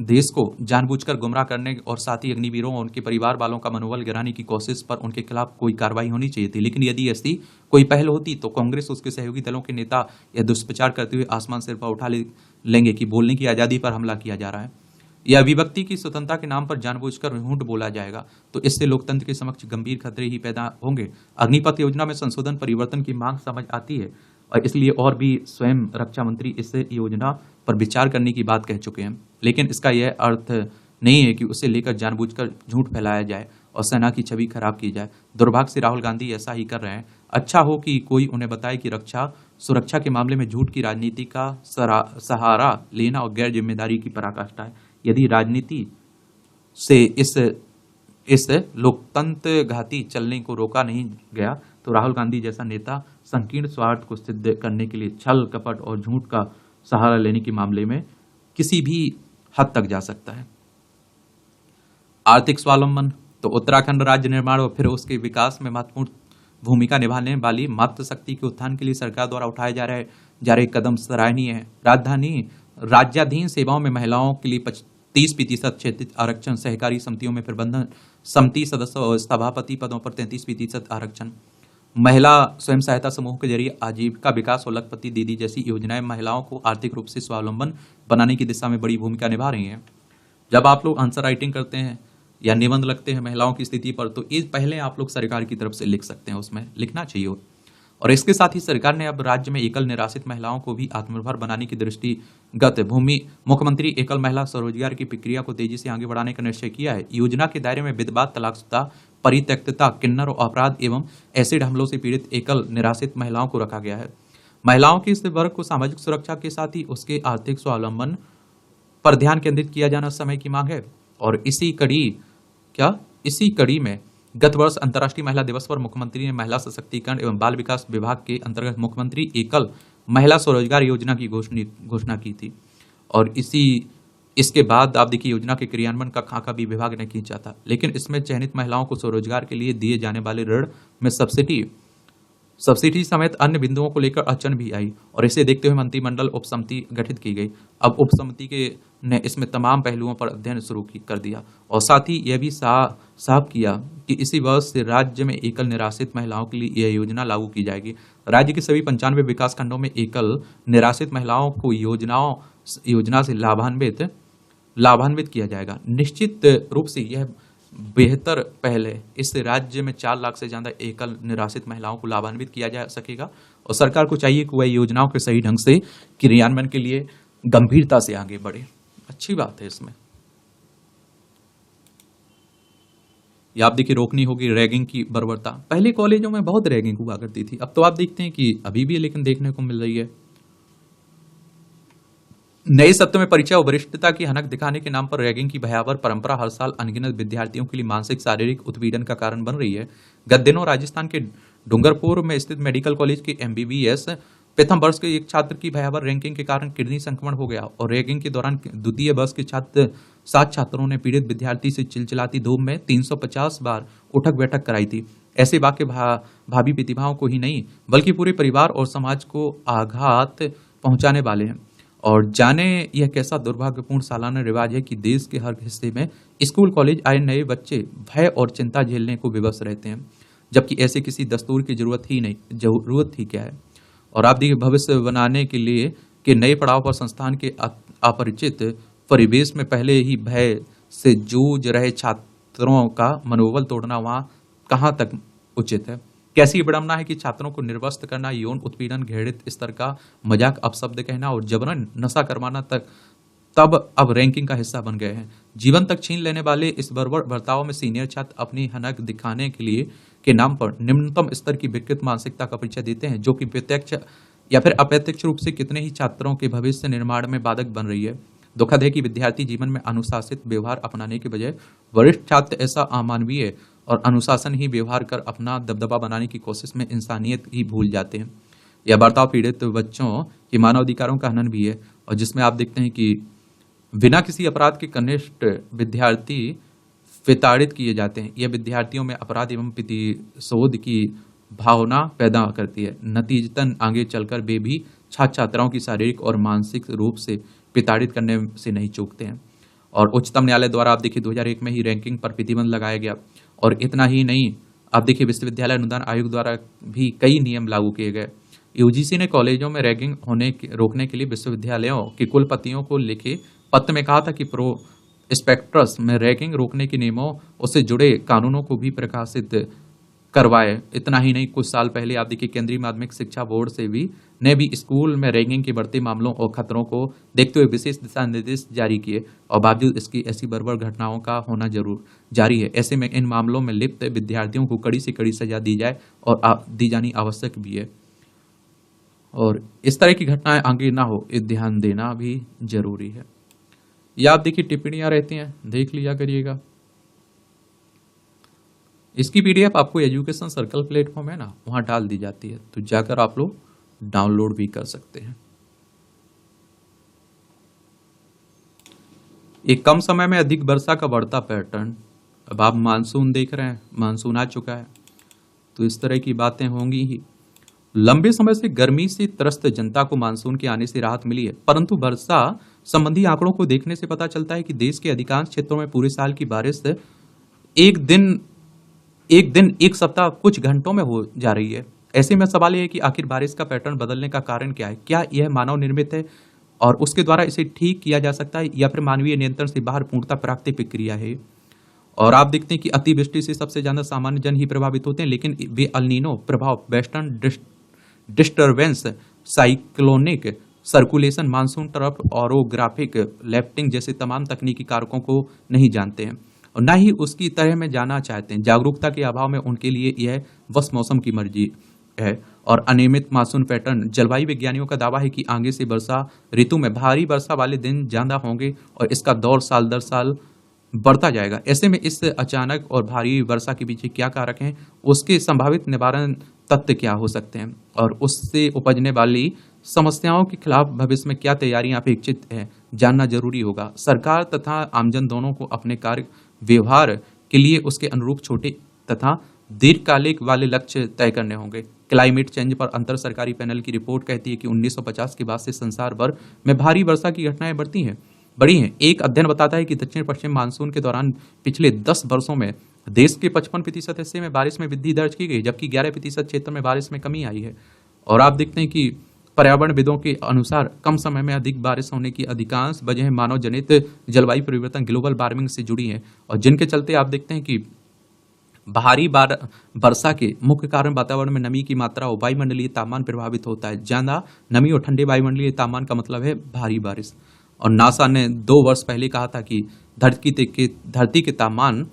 देश को जानबूझकर गुमराह करने और साथ ही अग्निवीरों और उनके परिवार वालों का मनोबल गिराने की कोशिश पर उनके खिलाफ कोई कार्रवाई होनी चाहिए थी। लेकिन यदि ऐसी कोई पहल होती तो कांग्रेस उसके सहयोगी दलों के नेता यह दुष्प्रचार करते हुए आसमान सिर पर उठा लेंगे कि बोलने की आजादी पर हमला किया जा रहा है, यह अभिव्यक्ति की स्वतंत्रता के नाम पर जानबूझकर झूठ बोला जाएगा, तो इससे लोकतंत्र के समक्ष गंभीर खतरे ही पैदा होंगे। अग्निपथ योजना में संशोधन परिवर्तन की मांग समझ आती है और इसलिए और भी स्वयं रक्षा मंत्री इस योजना पर विचार करने की बात कह चुके हैं, लेकिन इसका यह अर्थ नहीं है कि उसे लेकर जानबूझकर झूठ फैलाया जाए और सेना की छवि खराब की जाए। दुर्भाग्य से राहुल गांधी ऐसा ही कर रहे हैं। अच्छा हो कि कोई उन्हें बताए कि सुरक्षा के मामले में झूठ की राजनीति का सहारा लेना और गैर जिम्मेदारी की पराकाष्ठा है। यदि राजनीति से इस लोकतंत्र घाती चलने को रोका नहीं गया तो राहुल गांधी जैसा नेता संकीर्ण स्वार्थ को सिद्ध करने के लिए छल कपट और झूठ का सहारा लेने के मामले में किसी भी हद तक जा सकता है। आर्थिक स्वावलंबन तो उत्तराखंड राज्य निर्माण और फिर उसके विकास में महत्वपूर्ण भूमिका निभाने वाली मातृशक्ति के उत्थान के लिए सरकार द्वारा उठाए जा रहे कदम सराहनीय है। राज्याधीन सेवाओं में महिलाओं के लिए 30% क्षेत्रीय आरक्षण, सहकारी समितियों में प्रबंधन समिति सदस्य और सभापति पदों पर 33% आरक्षण, महिला स्वयं सहायता समूह के जरिए आजीविका विकास और लखपति दीदी जैसी योजनाएं महिलाओं को आर्थिक रूप से स्वावलंबन बनाने की दिशा में बड़ी भूमिका निभा रही हैं। जब आप लोग आंसर राइटिंग करते हैं या निबंध लिखते हैं महिलाओं की स्थिति पर, तो इस पहले आप लोग सरकार की तरफ से लिख सकते हैं, उसमें लिखना चाहिए। और इसके साथ ही सरकार ने अब राज्य में एकल निराश्रित महिलाओं को भी आत्मनिर्भर बनाने की दृष्टिगत मुख्यमंत्री एकल महिला स्वरोजगार की प्रक्रिया को तेजी से आगे बढ़ाने का निश्चय किया है। योजना के दायरे में विधवा, तलाकशुदा, परित्यक्तता, किन्नर और अपराध एवं एसिड हमलों से पीड़ित एकल निराश्रित महिलाओं को रखा गया है। महिलाओं के इस वर्ग को सामाजिक सुरक्षा के साथ ही उसके आर्थिक स्वावलंबन पर ध्यान केंद्रित किया जाना समय की मांग है। और इसी कड़ी में गत वर्ष अंतर्राष्ट्रीय महिला दिवस पर मुख्यमंत्री ने महिला सशक्तिकरण एवं बाल विकास विभाग के अंतर्गत मुख्यमंत्री एकल महिला स्वरोजगार योजना की घोषणा की थी। और इसके बाद आप देखिए योजना के क्रियान्वयन का खाका भी विभाग ने खींचा था, लेकिन इसमें चयनित महिलाओं को स्वरोजगार के लिए दिए जाने वाले ऋण में सब्सिडी समेत अन्य बिंदुओं को लेकर अड़चन भी आई और इसे देखते हुए मंत्रिमंडल उपसमिति गठित की गई। अब उपसमिति ने इसमें तमाम पहलुओं पर अध्ययन शुरू कर दिया और साथ ही यह भी साफ किया कि इसी वर्ष से राज्य में एकल निराश्रित महिलाओं के लिए यह योजना लागू की जाएगी। राज्य के सभी 95 विकास खंडों में एकल निराश्रित महिलाओं को योजना से लाभान्वित किया जाएगा। निश्चित रूप से यह बेहतर पहल है। इस राज्य में 4 लाख से ज्यादा एकल निराश्रित महिलाओं को लाभान्वित किया जा सकेगा और सरकार को चाहिए कि वह योजनाओं के सही ढंग से क्रियान्वयन के लिए गंभीरता से आगे बढ़े। अच्छी बात है इसमें। या आप देखिए रोकनी होगी रैगिंग की बर्बरता। पहले कॉलेजों में बहुत रैगिंग हुआ करती थी, अब तो आप देखते हैं कि अभी भी लेकिन देखने को मिल रही है। नए सत्र में परीक्षा और वरिष्ठता की हनक दिखाने के नाम पर रैगिंग की भयावह परंपरा हर साल अनगिनत विद्यार्थियों के लिए मानसिक शारीरिक उत्पीड़न का कारण बन रही है। गत दिनों राजस्थान के डूंगरपुर में स्थित मेडिकल कॉलेज के एमबीबीएस प्रथम वर्ष के एक छात्र की भयावह रैंकिंग के कारण किडनी संक्रमण हो गया और रैगिंग के दौरान द्वितीय वर्ष के छात्र 7 छात्रों ने पीड़ित विद्यार्थी से चिलचिलाती धूप में 350 बार उठक बैठक कराई थी। ऐसे वाक्य भावी प्रतिभाओं को ही नहीं बल्कि पूरे परिवार और समाज को आघात पहुंचाने वाले हैं। और जाने यह कैसा दुर्भाग्यपूर्ण सालाना रिवाज है कि देश के हर हिस्से में स्कूल कॉलेज आए नए बच्चे भय और चिंता झेलने को विवश रहते हैं, जबकि ऐसे किसी दस्तूर की जरूरत ही क्या है। और आप देखिए भविष्य बनाने के लिए के नए पड़ाव पर संस्थान के अपरिचित परिवेश में पहले ही भय से जूझ रहे छात्रों का मनोबल तोड़ना वहां कहाँ तक उचित है। कैसी विडंबना है कि छात्रों को निर्वस्त्र करना, यौन उत्पीड़न, घृणित स्तर का मजाक, अपशब्द कहना और जबरन नशा करवाना तक तब अब रैंकिंग का हिस्सा बन गए हैं। जीवन तक छीन लेने वाले इस बर्बर बर्ताव में सीनियर छात्र अपनी हनक दिखाने के लिए के नाम पर निम्नतम स्तर की विकृत मानसिकता का परिचय देते हैं, जो कि प्रत्यक्ष या फिर अप्रत्यक्ष रूप से कितने ही छात्रों के भविष्य निर्माण में बाधक बन रही है। दुखद है कि विद्यार्थी जीवन में अनुशासित व्यवहार अपनाने के बजाय वरिष्ठ छात्र ऐसा अमानवीय और अनुशासन ही व्यवहार कर अपना दबदबा बनाने की कोशिश में इंसानियत ही भूल जाते हैं। यह बर्ताव पीड़ित बच्चों के मानवाधिकारों का हनन भी है, और जिसमें आप देखते हैं कि बिना किसी अपराध के कनिष्ठ विद्यार्थी विताड़ित किए जाते हैं। यह विद्यार्थियों में अपराध एवं प्रतिशोध की भावना पैदा करती है। नतीजतन आगे चलकर वे भी छात्र छात्राओं की शारीरिक और मानसिक रूप से प्रताड़ित करने से नहीं चूकते हैं। और उच्चतम न्यायालय द्वारा आप देखिए 2001 में ही रैंकिंग पर प्रतिबंध लगाया गया। और इतना ही नहीं, आप देखिए विश्वविद्यालय अनुदान आयोग द्वारा भी कई नियम लागू किए गए। यूजीसी ने कॉलेजों में रैगिंग रोकने के लिए विश्वविद्यालयों के कुलपतियों को लिखे पत्र में कहा था कि प्रोस्पेक्टस में रैगिंग रोकने के नियमों उससे जुड़े कानूनों को भी प्रकाशित करवाए। इतना ही नहीं, कुछ साल पहले आप देखिए केंद्रीय माध्यमिक शिक्षा बोर्ड ने भी स्कूल में रैगिंग के बढ़ते मामलों और खतरों को देखते हुए विशेष दिशा निर्देश जारी किए, और बावजूद इसकी ऐसी बर्बर घटनाओं का होना जरूर जारी है। ऐसे में इन मामलों में लिप्त विद्यार्थियों को कड़ी से कड़ी सजा दी जाए और दी जानी आवश्यक भी है। और इस तरह की घटनाएं आगे ना हो, इस ध्यान देना भी जरूरी है। या आप देखिए टिप्पणियां रहती हैं, देख लिया करिएगा। इसकी पीडीएफ आपको एजुकेशन सर्कल प्लेटफॉर्म है ना, वहां डाल दी जाती है, तो जाकर आप लोग डाउनलोड भी कर सकते हैं। एक कम समय में अधिक वर्षा का बढ़ता पैटर्न। अब आप मानसून देख रहे हैं, मानसून आ चुका है, तो इस तरह की बातें होंगी ही। लंबे समय से गर्मी से त्रस्त जनता को मानसून के आने से राहत मिली है, परंतु वर्षा संबंधी आंकड़ों को देखने से पता चलता है कि देश के अधिकांश क्षेत्रों में पूरे साल की बारिश एक सप्ताह कुछ घंटों में हो जा रही है। ऐसे में सवाल यह है कि आखिर बारिश का पैटर्न बदलने का कारण क्या है? क्या यह मानव निर्मित है और उसके द्वारा इसे ठीक किया जा सकता है, या फिर मानवीय नियंत्रण से बाहर पूर्णतः प्राकृतिक प्रक्रिया है? और आप देखते हैं कि अतिवृष्टि से सबसे ज्यादा सामान्य जन ही प्रभावित होते हैं, लेकिन वे अल नीनो प्रभाव, western disturbance, cyclonic circulation, monsoon trough, orographic lifting जैसे तमाम तकनीकी कारकों को नहीं जानते हैं और न ही उसकी तरह में जाना चाहते हैं। जागरूकता के अभाव में उनके लिए यह बस मौसम की मर्जी है। और अनियमित मानसून पैटर्न, जलवायु विज्ञानियों का दावा है कि आगे से वर्षा ऋतु में भारी वर्षा वाले दिन ज्यादा होंगे और इसका दौर साल दर साल बढ़ता जाएगा। ऐसे में इस अचानक और भारी वर्षा के पीछे क्या कारक हैं, उसके संभावित निवारण तथ्य क्या हो सकते हैं और उससे उपजने वाली समस्याओं के खिलाफ भविष्य में क्या तैयारियां अपेक्षित है, जानना जरूरी होगा। सरकार तथा आमजन दोनों को अपने कार्य व्यवहार के लिए उसके अनुरूप छोटे तथा दीर्घकालिक वाले लक्ष्य तय करने होंगे। क्लाइमेट चेंज पर अंतर सरकारी पैनल की रिपोर्ट कहती है कि 1950 के बाद से संसार भर में भारी वर्षा की घटनाएं बढ़ी हैं। एक अध्ययन बताता है कि दक्षिण पश्चिम मानसून के दौरान पिछले 10 वर्षों में देश के 55% हिस्से में बारिश में वृद्धि दर्ज की गई, जबकि 11% क्षेत्र में बारिश में कमी आई है। और आप देखते हैं कि पर्यावरणविदों के अनुसार कम समय में अधिक बारिश होने की अधिकांश वजह मानव जनित जलवायु परिवर्तन, ग्लोबल वार्मिंग से जुड़ी है, और जिनके चलते आप देखते हैं कि भारी वर्षा के मुख्य कारण वातावरण में नमी की मात्रा और वायुमंडलीय तापमान प्रभावित होता है। ज्यादा नमी और ठंडे वायुमंडलीय तापमान का मतलब है भारी बारिश। और नासा ने 2 वर्ष पहले कहा था कि धरती के तापमान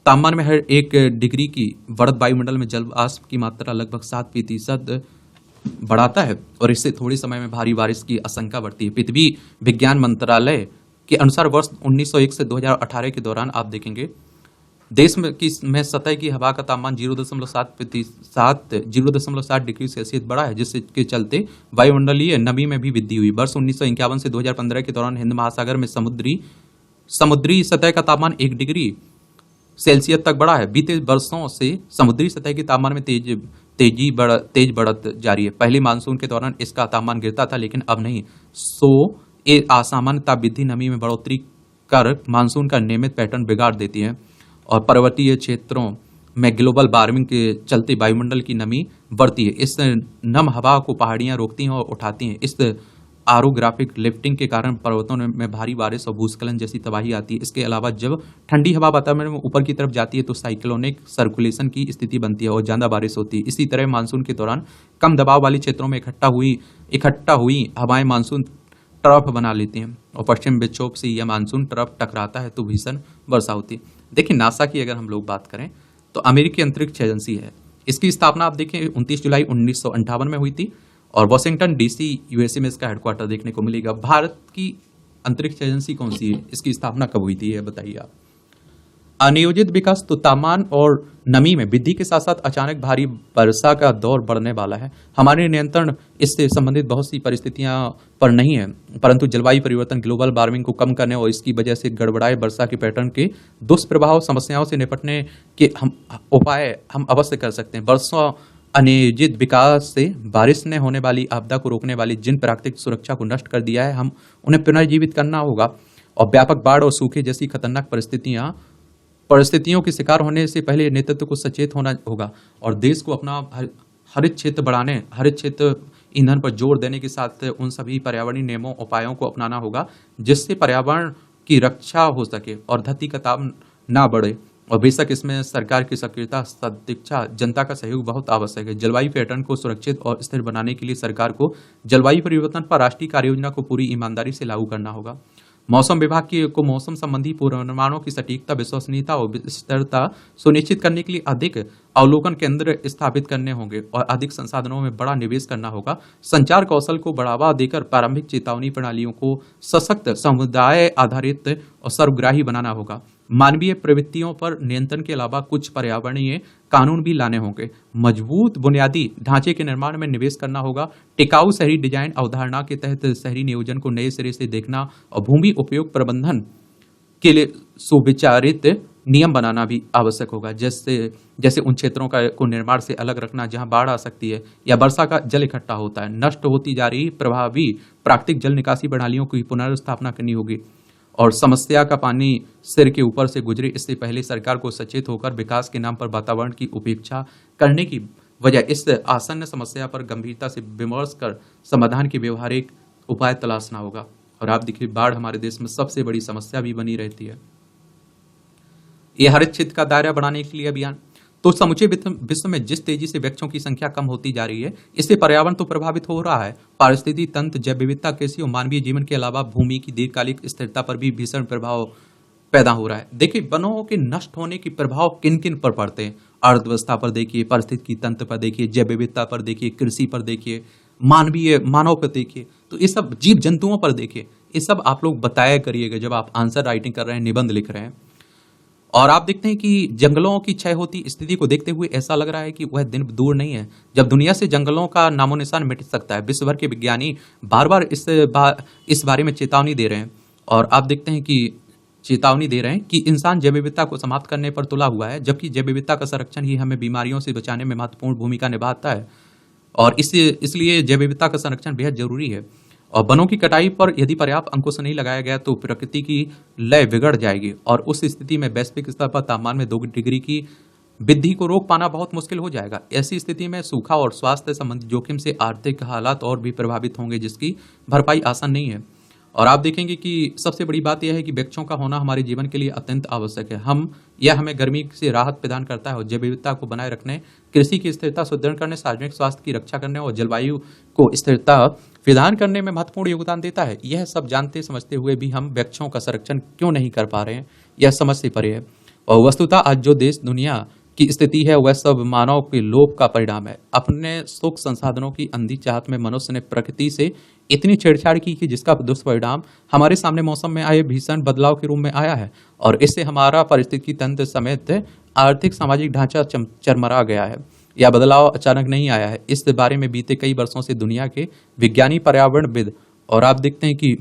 तापमान में हर 1 डिग्री की बढ़त वायुमंडल में जल वाष्प की मात्रा लगभग 7% बढ़ाता है और इससे थोड़े समय में भारी बारिश की आशंका बढ़ती है। पृथ्वी विज्ञान मंत्रालय के अनुसार वर्ष 1901 से 2018 के दौरान आप देखेंगे देश में सतह की हवा का तापमान 0.7 डिग्री सेल्सियस बढ़ा है, जिसके चलते वायुमंडलीय नमी में भी वृद्धि हुई। वर्ष 1951 से 2015 के दौरान हिंद महासागर में समुद्री सतह का तापमान 1 डिग्री सेल्सियस तक बढ़ा है। बीते वर्षों से समुद्री सतह के तापमान में तेज बढ़त जारी है। पहले मानसून के दौरान इसका तापमान गिरता था, लेकिन अब नहीं। ये असामान्य तापवृद्धि नमी में बढ़ोतरी कर मानसून का नियमित पैटर्न बिगाड़ देती है और पर्वतीय क्षेत्रों में ग्लोबल वार्मिंग के चलते वायुमंडल की नमी बढ़ती है। इस नम हवा को पहाड़ियां रोकती हैं और उठाती हैं। इस ऑरोग्राफिक लिफ्टिंग के कारण पर्वतों में भारी बारिश और भूस्खलन जैसी तबाही आती है। इसके अलावा जब ठंडी हवा वातावरण में ऊपर की तरफ जाती है तो साइक्लोनिक सर्कुलेशन की स्थिति बनती है और ज़्यादा बारिश होती है। इसी तरह मानसून के दौरान कम दबाव वाले क्षेत्रों में इकट्ठा हुई हवाएं मानसून ट्रफ बना लेती हैं और पश्चिम विक्षोभ से यह मानसून ट्रफ टकराता है तो भीषण वर्षा होती है। देखिए, नासा की अगर हम लोग बात करें तो अमेरिकी अंतरिक्ष एजेंसी है। इसकी स्थापना आप देखें 29 जुलाई 1958 में हुई थी और वॉशिंगटन डीसी यूएसए में इसका हेडक्वार्टर देखने को मिलेगा। भारत की अंतरिक्ष एजेंसी कौन सी है, इसकी स्थापना कब हुई थी, यह बताइए आप। अनियोजित विकास तो तापमान और नमी में वृद्धि के साथ साथ अचानक भारी वर्षा का दौर बढ़ने वाला है। हमारे नियंत्रण इससे संबंधित बहुत सी परिस्थितियां पर नहीं है, परंतु जलवायु परिवर्तन, ग्लोबल वार्मिंग को कम करने और इसकी वजह से गड़बड़ाए वर्षा के पैटर्न के दुष्प्रभाव समस्याओं से निपटने के उपाय हम अवश्य कर सकते हैं। वर्षों अनियोजित विकास से बारिश ने होने वाली आपदा को रोकने वाली जिन प्राकृतिक सुरक्षा को नष्ट कर दिया है, हम उन्हें पुनर्जीवित करना होगा और व्यापक बाढ़ और सूखे जैसी खतरनाक परिस्थितियों के शिकार होने से पहले नेतृत्व को सचेत होना होगा और देश को अपना हरित क्षेत्र ईंधन पर जोर देने के साथ उन सभी पर्यावरणीय नियमों उपायों को अपनाना होगा जिससे पर्यावरण की रक्षा हो सके और धरती का ताप ना बढ़े। और बेशक इसमें सरकार की सक्रियता, सदिच्छा, जनता का सहयोग बहुत आवश्यक है। जलवायु पैटर्न को सुरक्षित और स्थिर बनाने के लिए सरकार को जलवायु परिवर्तन पर राष्ट्रीय कार्य योजना को पूरी ईमानदारी से लागू करना होगा। मौसम विभाग को मौसम संबंधी पूर्वानुमानों की सटीकता, विश्वसनीयता और विस्तृतता सुनिश्चित करने के लिए अधिक अवलोकन केंद्र स्थापित करने होंगे और अधिक संसाधनों में बड़ा निवेश करना होगा। संचार कौशल को बढ़ावा देकर प्रारंभिक चेतावनी प्रणालियों को सशक्त, समुदाय आधारित और सर्वग्राही बनाना होगा। मानवीय प्रवृत्तियों पर नियंत्रण के अलावा कुछ पर्यावरणीय कानून भी लाने होंगे। मजबूत बुनियादी ढांचे के निर्माण में निवेश करना होगा। टिकाऊ शहरी डिजाइन अवधारणा के तहत शहरी नियोजन को नए सिरे से देखना और भूमि उपयोग प्रबंधन के लिए सुविचारित नियम बनाना भी आवश्यक होगा। जैसे उन क्षेत्रों को निर्माण से अलग रखना जहां बाढ़ आ सकती है या वर्षा का जल इकट्ठा होता है। नष्ट होती जा रही प्रभावी प्राकृतिक जल निकासी प्रणालियों की पुनर्स्थापना करनी होगी और समस्या का पानी सिर के ऊपर से गुजरे इससे पहले सरकार को सचेत होकर विकास के नाम पर वातावरण की उपेक्षा करने की वजह इस आसन्न समस्या पर गंभीरता से विमर्श कर समाधान के व्यवहारिक उपाय तलाशना होगा। और आप देखिए, बाढ़ हमारे देश में सबसे बड़ी समस्या भी बनी रहती है। यह हरित क्षेत्र का दायरा बढ़ाने के लिए अभियान तो समूचे विश्व में जिस तेजी से वृक्षों की संख्या कम होती जा रही है, इससे पर्यावरण तो प्रभावित हो रहा है, पारिस्थितिक तंत्र, जैव विविधता, कृषि और मानवीय जीवन के अलावा भूमि की दीर्घकालिक स्थिरता पर भी भीषण प्रभाव पैदा हो रहा है। देखिए, वनों के नष्ट होने के प्रभाव किन किन पर पड़ते हैं। अर्थव्यवस्था पर देखिए, पारिस्थितिकी तंत्र पर देखिए, जैव विविधता पर देखिए, कृषि पर देखिए, मानव पर देखिए, तो ये सब जीव जंतुओं पर देखिए। ये सब आप लोग बताया करिएगा जब आप आंसर राइटिंग कर रहे हैं, निबंध लिख रहे हैं। और आप देखते हैं कि जंगलों की क्षय होती स्थिति को देखते हुए ऐसा लग रहा है कि वह दिन दूर नहीं है जब दुनिया से जंगलों का नामो निशान मिट सकता है। विश्व भर के विज्ञानी बार बार इस बारे में चेतावनी दे रहे हैं और आप देखते हैं कि इंसान जैव विविधता को समाप्त करने पर तुला हुआ है, जबकि जैव विविधता का संरक्षण ही हमें बीमारियों से बचाने में महत्वपूर्ण भूमिका निभाता है और इसलिए जैव विविधता का संरक्षण बेहद जरूरी है। और वनों की कटाई पर यदि पर्याप्त अंकुश नहीं लगाया गया तो प्रकृति की लय बिगड़ जाएगी और उस स्थिति में वैश्विक स्तर पर तापमान में 2 डिग्री की वृद्धि को रोक पाना बहुत मुश्किल हो जाएगा। ऐसी स्थिति में सूखा और स्वास्थ्य संबंधी जोखिम से आर्थिक हालात और भी प्रभावित होंगे, जिसकी भरपाई आसान नहीं है। और आप देखेंगे कि सबसे बड़ी बात यह है कि वृक्षों का होना हमारे जीवन के लिए अत्यंत आवश्यक है। हमें गर्मी से राहत प्रदान करता है और जैव विविधता को बनाए रखने, कृषि की स्थिरता सुदृढ़ करने, सार्वजनिक स्वास्थ्य की रक्षा करने और जलवायु को स्थिरता प्रदान करने में महत्वपूर्ण योगदान देता है। यह सब जानते समझते हुए भी हम वृक्षों का संरक्षण क्यों नहीं कर पा रहे हैं, यह समझ से परे है। और वस्तुतः आज जो देश दुनिया की स्थिति है वह सब मानव के लोभ का परिणाम है। अपने सुख संसाधनों की अंधी चाहत में मनुष्य ने प्रकृति से इतनी छेड़छाड़ की कि जिसका दुष्परिणाम हमारे सामने मौसम में आए भीषण बदलाव के रूप में आया है और इससे हमारा पारिस्थितिकी तंत्र समेत आर्थिक सामाजिक ढांचा चरमरा गया है। यह बदलाव अचानक नहीं आया है। इस बारे में बीते कई वर्षों से दुनिया के विज्ञानी, पर्यावरणविद और आप देखते हैं कि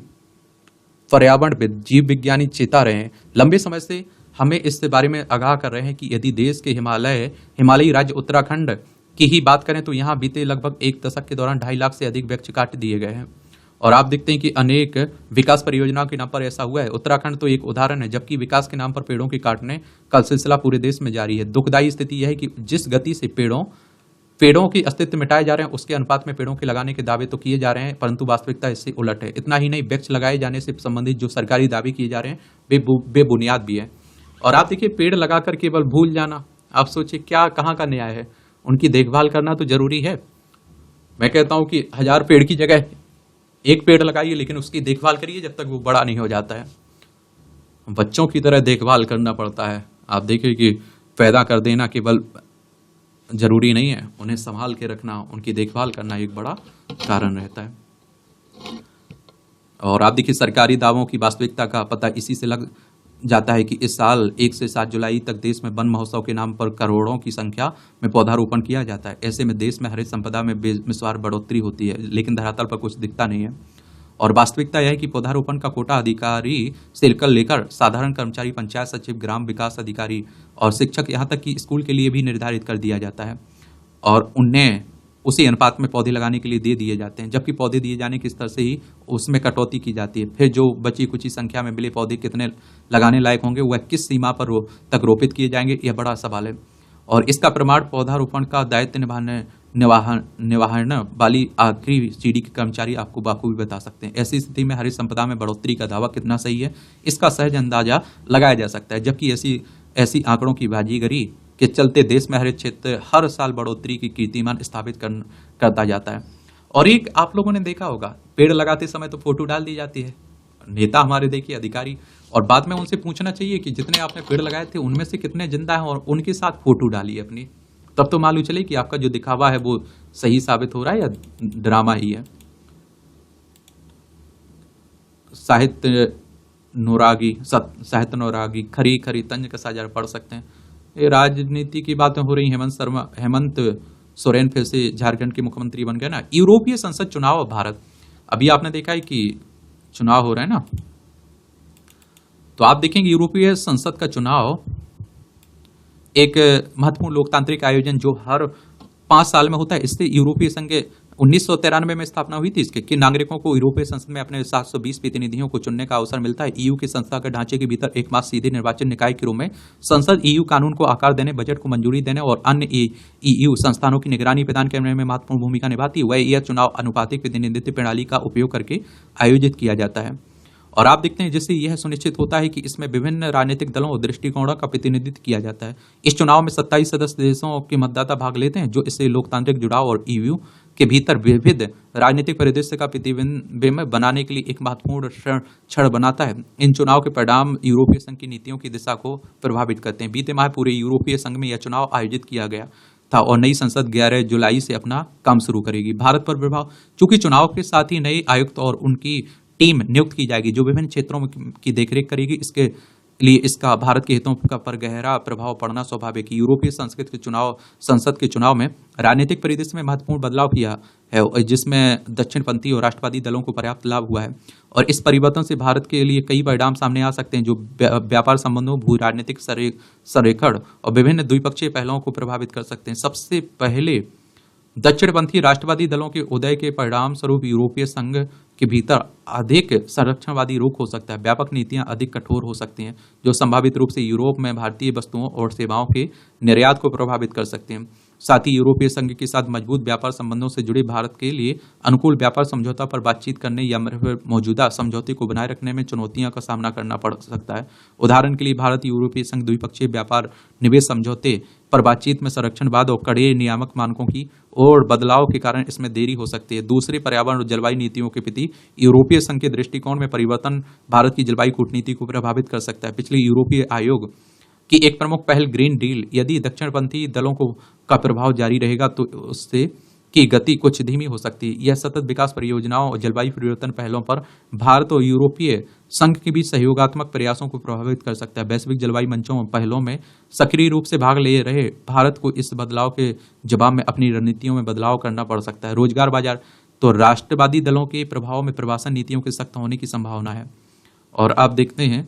पर्यावरणविद, जीव विज्ञानी चेता रहे हैं। लंबे समय से हमें इस बारे में आगाह कर रहे हैं कि यदि देश के हिमालयी राज्य उत्तराखंड की ही बात करें तो यहाँ बीते लगभग एक दशक के दौरान 2.5 लाख से अधिक वृक्ष काट दिए गए हैं और आप देखते हैं कि अनेक विकास परियोजनाओं के नाम पर ऐसा हुआ है। उत्तराखंड तो एक उदाहरण है, जबकि विकास के नाम पर पेड़ों की काटने का सिलसिला पूरे देश में जारी है। दुखदायी स्थिति यह है कि जिस गति से पेड़ों की अस्तित्व मिटाए जा रहे हैं उसके अनुपात में पेड़ों के लगाने के दावे तो किए जा रहे हैं, परंतु वास्तविकता इससे उलट है। इतना ही नहीं, वृक्ष लगाए जाने से संबंधित जो सरकारी दावे किए जा रहे हैं वे बेबुनियाद भी है। और आप देखिए, पेड़ लगाकर केवल भूल जाना, आप सोचिए क्या कहाँ का न्याय है। उनकी देखभाल करना तो जरूरी है। मैं कहता हूं कि 1000 पेड़ की जगह एक पेड़ लगाइए, लेकिन उसकी देखभाल करिए जब तक वो बड़ा नहीं हो जाता है। बच्चों की तरह देखभाल करना पड़ता है। आप देखिए कि पैदा कर देना केवल जरूरी नहीं है, उन्हें संभाल के रखना, उनकी देखभाल करना एक बड़ा कारण रहता है। और आप देखिए, सरकारी दावों की वास्तविकता का पता इसी से लग जाता है कि इस साल 1 से 7 जुलाई तक देश में वन महोत्सव के नाम पर करोड़ों की संख्या में पौधारोपण किया जाता है। ऐसे में देश में हरित संपदा में बेमिसाल बढ़ोतरी होती है, लेकिन धरातल पर कुछ दिखता नहीं है। और वास्तविकता यह है कि पौधारोपण का कोटा अधिकारी से लेकर साधारण कर्मचारी, पंचायत सचिव, ग्राम विकास अधिकारी और शिक्षक, यहाँ तक कि स्कूल के लिए भी निर्धारित कर दिया जाता है और उन्हें उसी अनुपात में पौधे लगाने के लिए दे दिए जाते हैं, जबकि पौधे दिए जाने के स्तर से ही उसमें कटौती की जाती है। फिर जो बची कुची संख्या में मिले पौधे कितने लगाने लायक होंगे, वह किस सीमा पर तक रोपित किए जाएंगे, यह बड़ा सवाल है। और इसका प्रमाण पौधारोपण का दायित्व निभाने वाली आखिरी सीढ़ी के कर्मचारी आपको बाखूबी बता सकते हैं। ऐसी स्थिति में हरित संपदा में बढ़ोतरी का दावा कितना सही है, इसका सहज अंदाजा लगाया जा सकता है, जबकि ऐसी आंकड़ों की बाजीगरी के चलते देश में हरित क्षेत्र हर साल बढ़ोतरी की कीर्तिमान स्थापित करता जाता है। और एक आप लोगों ने देखा होगा, पेड़ लगाते समय तो फोटो डाल दी जाती है, नेता हमारे देखिए, अधिकारी, और बाद में उनसे पूछना चाहिए कि जितने आपने पेड़ लगाए थे उनमें से कितने जिंदा हैं और उनके साथ फोटो डालिए अपनी, तब तो मालूम चले कि आपका जो दिखावा है वो सही साबित हो रहा है या ड्रामा ही है। साहित्य नौरागी खरी खरी तंज का साझा पढ़ सकते हैं। ये राजनीति की बातें हो रही। हेमंत सोरेन फिर से झारखंड के मुख्यमंत्री बन गए ना। यूरोपीय संसद चुनाव और भारत, अभी आपने देखा है कि चुनाव हो रहा है ना, तो आप देखेंगे यूरोपीय संसद का चुनाव एक महत्वपूर्ण लोकतांत्रिक आयोजन जो हर 5 साल में होता है। इससे यूरोपीय संघ 1993 में स्थापना हुई थी इसके, कि नागरिकों को यूरोपीय संसद में अपने 720 प्रतिनिधियों को चुनने का अवसर मिलता है। ईयू की संस्था के ढांचे के भीतर एकमात्र सीधे निर्वाचन निकाय के रूप में संसद ईयू कानून को आकार देने, बजट को मंजूरी देने और अन्य ईयू संस्थानों की निगरानी प्रदान करने में महत्वपूर्ण भूमिका निभाती है। वह यह चुनाव अनुपातिक प्रतिनिधित्व प्रणाली का उपयोग करके आयोजित किया जाता है। और आप देखते हैं जिससे यह सुनिश्चित होता है कि इसमें विभिन्न राजनीतिक दलों और दृष्टिकोणों का प्रतिनिधित्व किया जाता है। इस चुनाव में 27 सदस्य देशों के मतदाता भाग लेते हैं, जो इससे लोकतांत्रिक जुड़ाव और ईयू के भीतर विविध राजनीतिक परिदृश्य का प्रतिबिंब बनाने के लिए एक महत्वपूर्ण क्षण बनाता है। इन चुनाव के परिणाम यूरोपीय संघ की नीतियों की दिशा को प्रभावित करते हैं। बीते माह पूरे यूरोपीय संघ में यह चुनाव आयोजित किया गया था और नई संसद 11 जुलाई से अपना काम शुरू करेगी। भारत पर प्रभाव, चूंकि चुनाव के साथ ही नए आयुक्त और उनकी टीम नियुक्त की जाएगी जो विभिन्न क्षेत्रों की देखरेख करेगी, इसके लिए इसका भारत के हितों पर गहरा प्रभाव पड़ना स्वाभाविक है। यूरोपीय संसद के चुनाव में राजनीतिक परिदृश्य में महत्वपूर्ण बदलाव किया है, जिसमें दक्षिणपंथी और राष्ट्रवादी दलों को पर्याप्त लाभ हुआ है। और इस परिवर्तन से भारत के लिए कई परिणाम सामने आ सकते हैं, जो व्यापार संबंधों, भू राजनीतिक संरेखण और विभिन्न द्विपक्षीय पहलुओं को प्रभावित कर सकते हैं। सबसे पहले दक्षिणपंथी राष्ट्रवादी दलों के उदय के परिणाम स्वरूप यूरोपीय संघ के भीतर अधिक संरक्षणवादी रुख हो सकता है। व्यापक नीतियां अधिक कठोर हो सकती हैं, जो संभावित रूप से यूरोप में भारतीय वस्तुओं और सेवाओं के निर्यात को प्रभावित कर सकते हैं। साथ ही यूरोपीय संघ के साथ मजबूत व्यापार संबंधों से जुड़े भारत के लिए अनुकूल व्यापार समझौता पर बातचीत करने या मौजूदा समझौते को बनाए रखने में चुनौतियों का सामना करना पड़ सकता है। उदाहरण के लिए भारत यूरोपीय संघ द्विपक्षीय व्यापार निवेश समझौते पर बातचीत में संरक्षणवाद और कड़े नियामक मानकों की और बदलाव के कारण इसमें देरी हो सकती है। दूसरे, पर्यावरण और जलवायु नीतियों के प्रति यूरोपीय संघ के दृष्टिकोण में परिवर्तन भारत की जलवायु कूटनीति को प्रभावित कर सकता है। पिछले यूरोपीय आयोग कि एक प्रमुख पहल ग्रीन डील, यदि दक्षिणपंथी दलों को का प्रभाव जारी रहेगा तो उससे की गति कुछ धीमी हो सकती है। यह सतत विकास परियोजनाओं और जलवायु परिवर्तन पहलों पर भारत और यूरोपीय संघ के बीच सहयोगात्मक प्रयासों को प्रभावित कर सकता है। वैश्विक जलवायु मंचों और पहलों में सक्रिय रूप से भाग ले रहे भारत को इस बदलाव के जवाब में अपनी रणनीतियों में बदलाव करना पड़ सकता है। रोजगार बाजार, तो राष्ट्रवादी दलों के प्रभाव में प्रवासन नीतियों के सख्त होने की संभावना है। और आप देखते हैं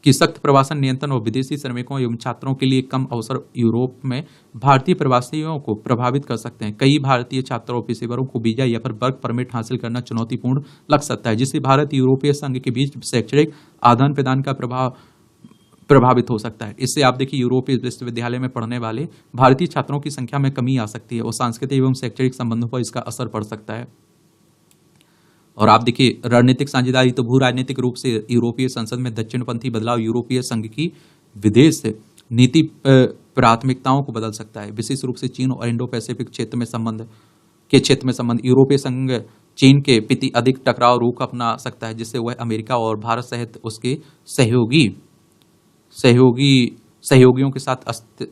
कि सख्त प्रवासन नियंत्रण और विदेशी श्रमिकों एवं छात्रों के लिए कम अवसर यूरोप में भारतीय प्रवासियों को प्रभावित कर सकते हैं। कई भारतीय छात्रों और पेशेवरों को वीजा या फिर वर्क परमिट हासिल करना चुनौतीपूर्ण लग सकता है, जिससे भारत यूरोपीय संघ के बीच शैक्षणिक आदान प्रदान का प्रभावित हो सकता है। इससे आप देखिए यूरोपीय विश्वविद्यालय में पढ़ने वाले भारतीय छात्रों की संख्या में कमी आ सकती है और सांस्कृतिक एवं शैक्षणिक संबंधों पर इसका असर पड़ सकता है। और आप देखिए रणनीतिक साझेदारी, तो भू राजनीतिक रूप से यूरोपीय संसद में दक्षिणपंथी बदलाव यूरोपीय संघ की विदेश नीति प्राथमिकताओं को बदल सकता है। विशेष रूप से चीन और इंडो पैसिफिक क्षेत्र में संबंध यूरोपीय संघ चीन के प्रति अधिक टकराव रुख अपना सकता है, जिससे वह अमेरिका और भारत सहित उसके सहयोगियों के साथ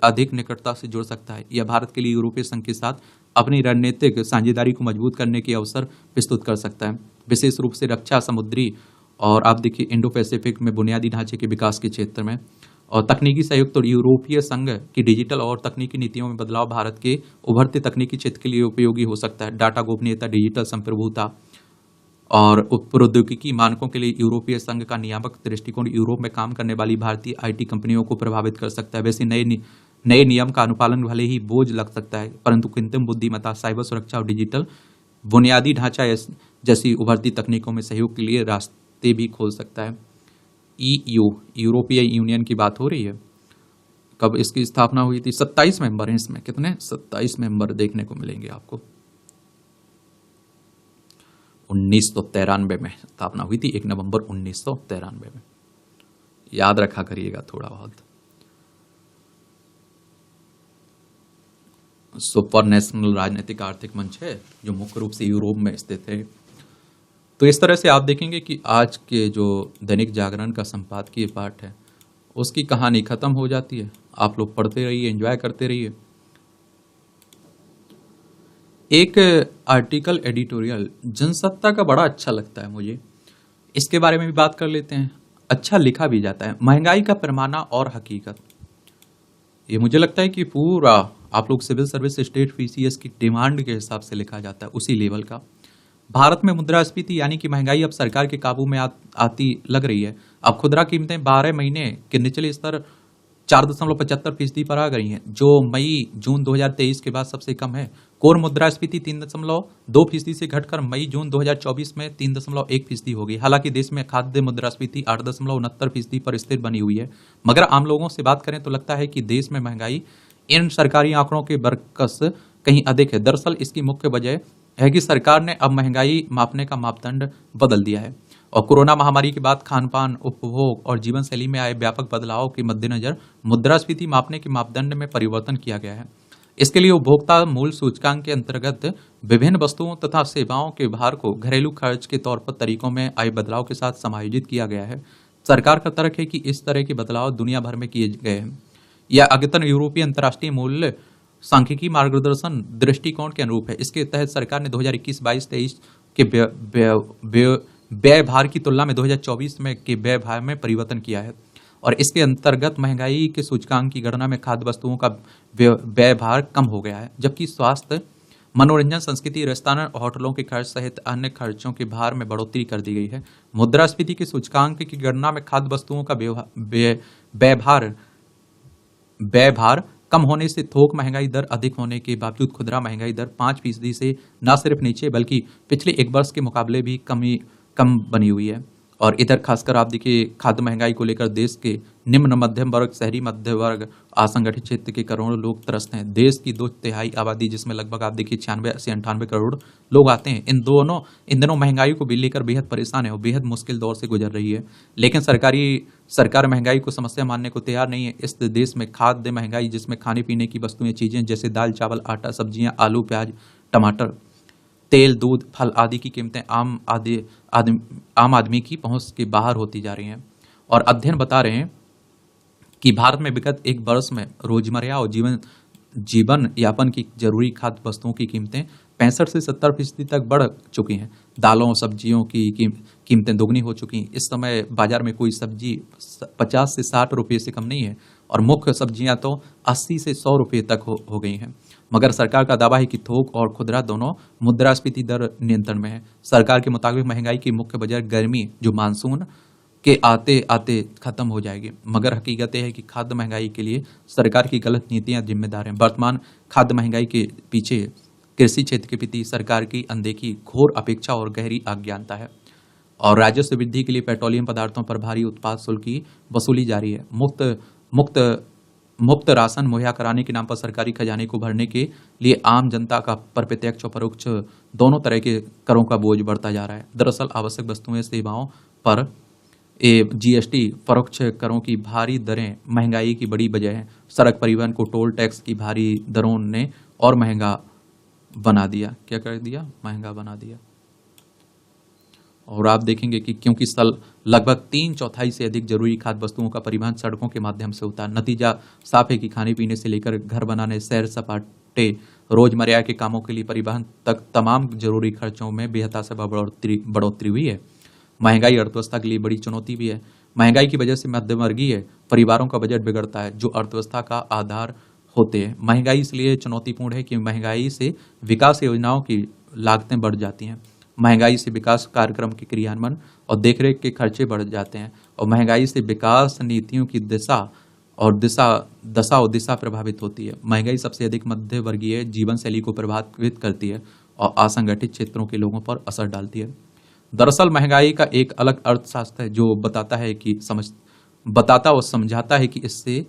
अधिक निकटता से जुड़ सकता है। यह भारत के लिए यूरोपीय संघ के साथ अपनी रणनीतिक साझेदारी को मजबूत करने के अवसर प्रस्तुत कर सकता है, विशेष रूप से रक्षा, समुद्री और आप देखिए इंडो पैसिफिक में बुनियादी ढांचे के विकास के क्षेत्र में। और तकनीकी सहयोग, तो यूरोपीय संघ की डिजिटल और तकनीकी नीतियों में बदलाव भारत के उभरते तकनीकी क्षेत्र के लिए उपयोगी हो सकता है। डाटा गोपनीयता, डिजिटल संप्रभुता और प्रौद्योगिकी मानकों के लिए यूरोपीय संघ का नियामक दृष्टिकोण यूरोप में काम करने वाली भारतीय आईटी कंपनियों को प्रभावित कर सकता है। वैसे नए नियम का अनुपालन भले ही बोझ लग सकता है, परंतु कृत्रिम बुद्धिमत्ता, साइबर सुरक्षा और डिजिटल बुनियादी ढांचा जैसी उभरती तकनीकों में सहयोग के लिए रास्ते भी खोल सकता है। ईयू, यूरोपीय यूनियन की बात हो रही है। कब इसकी स्थापना हुई थी? 27 मेंबर हैं इसमें। कितने? 27 मेंबर देखने को मिलेंगे आपको। 1993 में स्थापना हुई थी, 1 नवंबर 1993 में। याद रखा करिएगा थोड़ा बहुत। सुपर नेशनल राजनीतिक आर्थिक मंच है जो मुख्य रूप से यूरोप में स्थित है। तो इस तरह से आप देखेंगे कि आज के जो दैनिक जागरण का संपादकीय पाठ है उसकी कहानी खत्म हो जाती है। आप लोग पढ़ते रहिए, एंजॉय करते रहिए। एक आर्टिकल एडिटोरियल जनसत्ता का बड़ा अच्छा लगता है मुझे, इसके बारे में भी बात कर लेते हैं। अच्छा लिखा भी जाता है। महंगाई का पैमाना और हकीकत, ये मुझे लगता है कि पूरा आप लोग सिविल सर्विस स्टेट पीसीएस की डिमांड के हिसाब से लिखा जाता है, उसी लेवल का। भारत में मुद्रास्फीति यानी कि महंगाई अब सरकार के काबू में आती लग रही है। अब खुदरा कीमतें 12 महीने के निचले स्तर 4.75% पर आ गई हैं, जो मई जून 2023 के बाद सबसे कम है। कोर मुद्रास्फीति 3.2% से घटकर मई जून 2024 में 3.1% हो गई। हालांकि देश में खाद्य मुद्रास्फीति 8.69% पर स्थिर बनी हुई है, मगर आम लोगों से बात करें तो लगता है कि देश में महंगाई इन सरकारी आंकड़ों के बरकस कहीं अधिक है। दरअसल इसकी मुख्य वजह है कि सरकार ने अब महंगाई मापने का मापदंड बदल दिया है और कोरोना महामारी के बाद खान-पान, उपभोग और जीवन शैली में आए व्यापक बदलाव के मद्देनजर मुद्रास्फीति मापने के मापदंड में परिवर्तन किया गया है। इसके लिए उपभोक्ता मूल्य सूचकांक के अंतर्गत विभिन्न वस्तुओं तथा सेवाओं के भार को घरेलू खर्च के तौर पर तरीकों में आए बदलाव के साथ समायोजित किया गया है। सरकार का तर्क है कि इस तरह के बदलाव दुनिया भर में किए गए हैं। यह अद्यतन यूरोपीय अंतर्राष्ट्रीय मूल्य सांख्यिकी मार्गदर्शन दृष्टिकोण के अनुरूप है। इसके तहत सरकार ने 2021-22-23 के व्यय भार की तुलना में 2024 में के व्यय भार में परिवर्तन किया है और इसके अंतर्गत महंगाई के सूचकांक की गणना में खाद्य वस्तुओं का व्यय भार कम हो गया है, जबकि स्वास्थ्य, मनोरंजन, संस्कृति, रेस्तरां, होटलों के खर्च सहित अन्य खर्चों के भार में बढ़ोतरी कर दी गई है। मुद्रास्फीति के सूचकांक की गणना में खाद्य वस्तुओं का व्यय भार कम होने से थोक महंगाई दर अधिक होने के बावजूद खुदरा महंगाई दर 5% से न सिर्फ नीचे बल्कि पिछले एक वर्ष के मुकाबले भी कम बनी हुई है। और इधर खासकर आप देखिए खाद्य महंगाई को लेकर देश के निम्न मध्यम वर्ग, शहरी मध्य वर्ग, असंगठित क्षेत्र के करोड़ों लोग त्रस्त हैं। देश की 2/3 आबादी, जिसमें लगभग आप देखिए 96 से 98 करोड़ लोग आते हैं, इन दिनों महंगाई को भी लेकर बेहद परेशान है और बेहद मुश्किल दौर से गुजर रही है। लेकिन सरकार महंगाई को समस्या मानने को तैयार नहीं है। इस देश में खाद्य महंगाई, जिसमें खाने पीने की वस्तुएं, चीजें जैसे दाल, चावल, आटा, सब्जियां, आलू, प्याज, टमाटर, तेल, दूध, फल आदि की कीमतें आम आदमी की पहुंच के बाहर होती जा रही हैं। और अध्ययन बता रहे हैं कि भारत में विगत एक वर्ष में रोजमर्रा और जीवन यापन की जरूरी खाद्य वस्तुओं की कीमतें 65 से 70% तक बढ़ चुकी हैं। दालों और सब्जियों की कीमतें दोगुनी हो चुकी हैं। इस समय बाजार में कोई सब्जी 50 से 60 रुपये से कम नहीं है और मुख्य सब्जियां तो 80 से 100 रुपये तक हो गई हैं। मगर सरकार का दावा है कि थोक और खुदरा दोनों मुद्रास्फीति दर नियंत्रण में है। सरकार के मुताबिक महंगाई की मुख्य वजह गर्मी जो मानसून के आते आते खत्म हो जाएगी, मगर हकीकत यह है कि खाद्य महंगाई के लिए सरकार की गलत नीतियां जिम्मेदार हैं। वर्तमान खाद्य महंगाई के पीछे कृषि क्षेत्र के प्रति सरकार की अनदेखी, घोर अपेक्षा और गहरी अज्ञानता है। और राजस्व वृद्धि के लिए पेट्रोलियम पदार्थों पर भारी उत्पाद शुल्क की वसूली जारी है। मुफ्त राशन मुहैया कराने के नाम पर सरकारी खजाने को भरने के लिए आम जनता का प्रत्यक्ष और परोक्ष दोनों तरह के करों का बोझ बढ़ता जा रहा है। दरअसल आवश्यक वस्तुएं सेवाओं पर जीएसटी परोक्ष करों की भारी दरें महंगाई की बड़ी वजह है। सड़क परिवहन को टोल टैक्स की भारी दरों ने और महंगा बना दिया। क्या कर दिया? महंगा बना दिया। और आप देखेंगे कि क्योंकि लगभग 3/4 से अधिक जरूरी खाद्य वस्तुओं का परिवहन सड़कों के माध्यम से होता है। नतीजा साफ है कि खाने पीने से लेकर घर बनाने, सैर सपाटे, रोजमर्रा के कामों के लिए परिवहन तक तमाम जरूरी खर्चों में बेहताशाबी बढ़ोतरी हुई है। महंगाई अर्थव्यवस्था के लिए बड़ी चुनौती भी है। महंगाई की वजह से मध्यमवर्गीय परिवारों का बजट बिगड़ता है, जो अर्थव्यवस्था का आधार होते हैं। महंगाई इसलिए चुनौतीपूर्ण है कि महंगाई से विकास योजनाओं की लागतें बढ़ जाती हैं। महंगाई से विकास कार्यक्रम के क्रियान्वयन और देखरेख के खर्चे बढ़ जाते हैं और महंगाई से विकास नीतियों की दिशा प्रभावित होती है। महंगाई सबसे अधिक मध्य वर्गीय जीवन शैली को प्रभावित करती है और असंगठित क्षेत्रों के लोगों पर असर डालती है। दरअसल महंगाई का एक अलग अर्थशास्त्र है जो बताता और समझाता है कि इससे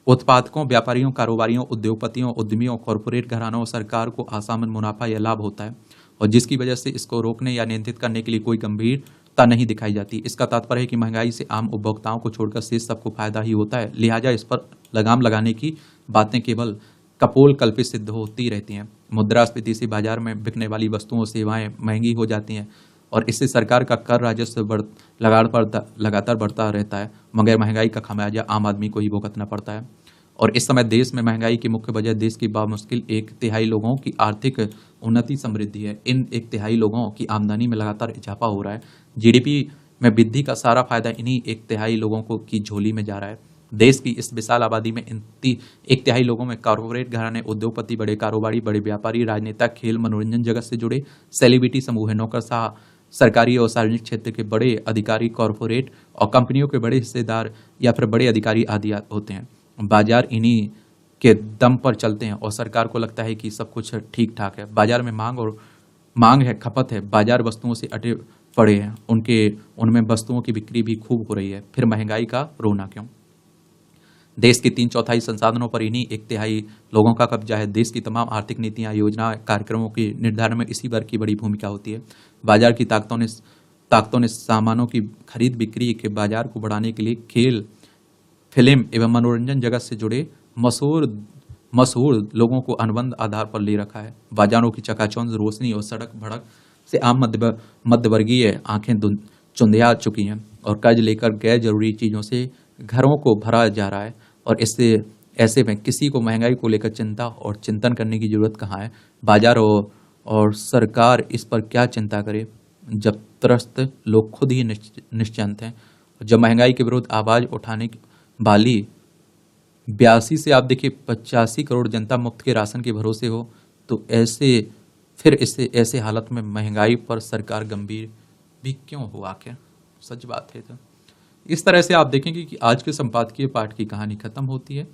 उत्पादकों, व्यापारियों, कारोबारियों, उद्योगपतियों, उद्यमियों, कॉरपोरेट घरानों और सरकार को आसामन मुनाफा या लाभ होता है और जिसकी वजह से इसको रोकने या नियंत्रित करने के लिए कोई गंभीरता नहीं दिखाई जाती। इसका तात्पर्य है कि महंगाई से आम उपभोक्ताओं को छोड़कर शेष सबको फायदा ही होता है। लिहाजा इस पर लगाम लगाने की बातें केवल कपोल कल्पित सिद्ध होती रहती हैं। मुद्रास्फीति से बाजार में बिकने वाली वस्तुओं और सेवाएं महंगी हो जाती हैं और इससे सरकार का कर राजस्व लगातार बढ़ता रहता है, मगर महंगाई का खामियाजा आम आदमी को ही भुगतना पड़ता है। और इस समय देश में महंगाई की मुख्य वजह देश की बामुश्किल 1/3 लोगों की आर्थिक उन्नति समृद्धि है। इन 1/3 लोगों की आमदनी में लगातार इजाफा हो रहा है। जीडीपी में वृद्धि का सारा फायदा इन्हीं 1/3 लोगों को की झोली में जा रहा है। देश की इस विशाल आबादी में 1/3 लोगों में कॉर्पोरेट घराने, उद्योगपति, बड़े कारोबारी, बड़े व्यापारी, राजनेता, खेल मनोरंजन जगत से जुड़े सेलिब्रिटी समूह है। नौकरशाह, सरकारी और सार्वजनिक क्षेत्र के बड़े अधिकारी, कॉरपोरेट और कंपनियों के बड़े हिस्सेदार या फिर बड़े अधिकारी आदि होते हैं। बाजार इन्हीं के दम पर चलते हैं और सरकार को लगता है कि सब कुछ ठीक ठाक है। बाजार में मांग है, खपत है, बाजार वस्तुओं से अटे पड़े हैं, उनमें वस्तुओं की बिक्री भी खूब हो रही है। फिर महंगाई का रोना क्यों? देश के 3/4 संसाधनों पर इन्हीं 1/3 लोगों का कब्जा है। देश की तमाम आर्थिक नीतियां, योजना, कार्यक्रमों के निर्धारण में इसी वर्ग की बड़ी भूमिका होती है। बाजार की ताकतों ने सामानों की खरीद बिक्री के बाजार को बढ़ाने के लिए खेल, फिल्म एवं मनोरंजन जगत से जुड़े मशहूर लोगों को अनुबंध आधार पर ले रखा है। बाजारों की चकाचौंध रोशनी और सड़क भड़क से आम मध्यवर्गीय आंखें चुंधिया चुकी हैं और कर्ज लेकर गैर जरूरी चीजों से घरों को भरा जा रहा है और ऐसे में किसी को महंगाई को लेकर चिंता और चिंतन करने की जरूरत कहाँ है? बाजार और सरकार इस पर क्या चिंता करे जब त्रस्त लोग खुद ही निश्चिंत हैं। जब महंगाई के विरुद्ध आवाज उठाने वाली 82 से आप देखिए 85 करोड़ जनता मुफ्त के राशन के भरोसे हो, तो ऐसे हालत में महंगाई पर सरकार गंभीर भी क्यों हो? आखिर सच बात है। तो इस तरह से आप देखेंगे कि आज के संपादकीय पाठ की कहानी खत्म होती है।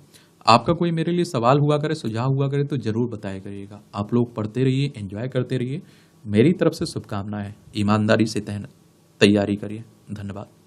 आपका कोई मेरे लिए सवाल हुआ करे, सुझाव हुआ करे तो जरूर बताया करिएगा। आप लोग पढ़ते रहिए, एंजॉय करते रहिए। मेरी तरफ से शुभकामनाएं। ईमानदारी से तैयारी करिए। धन्यवाद।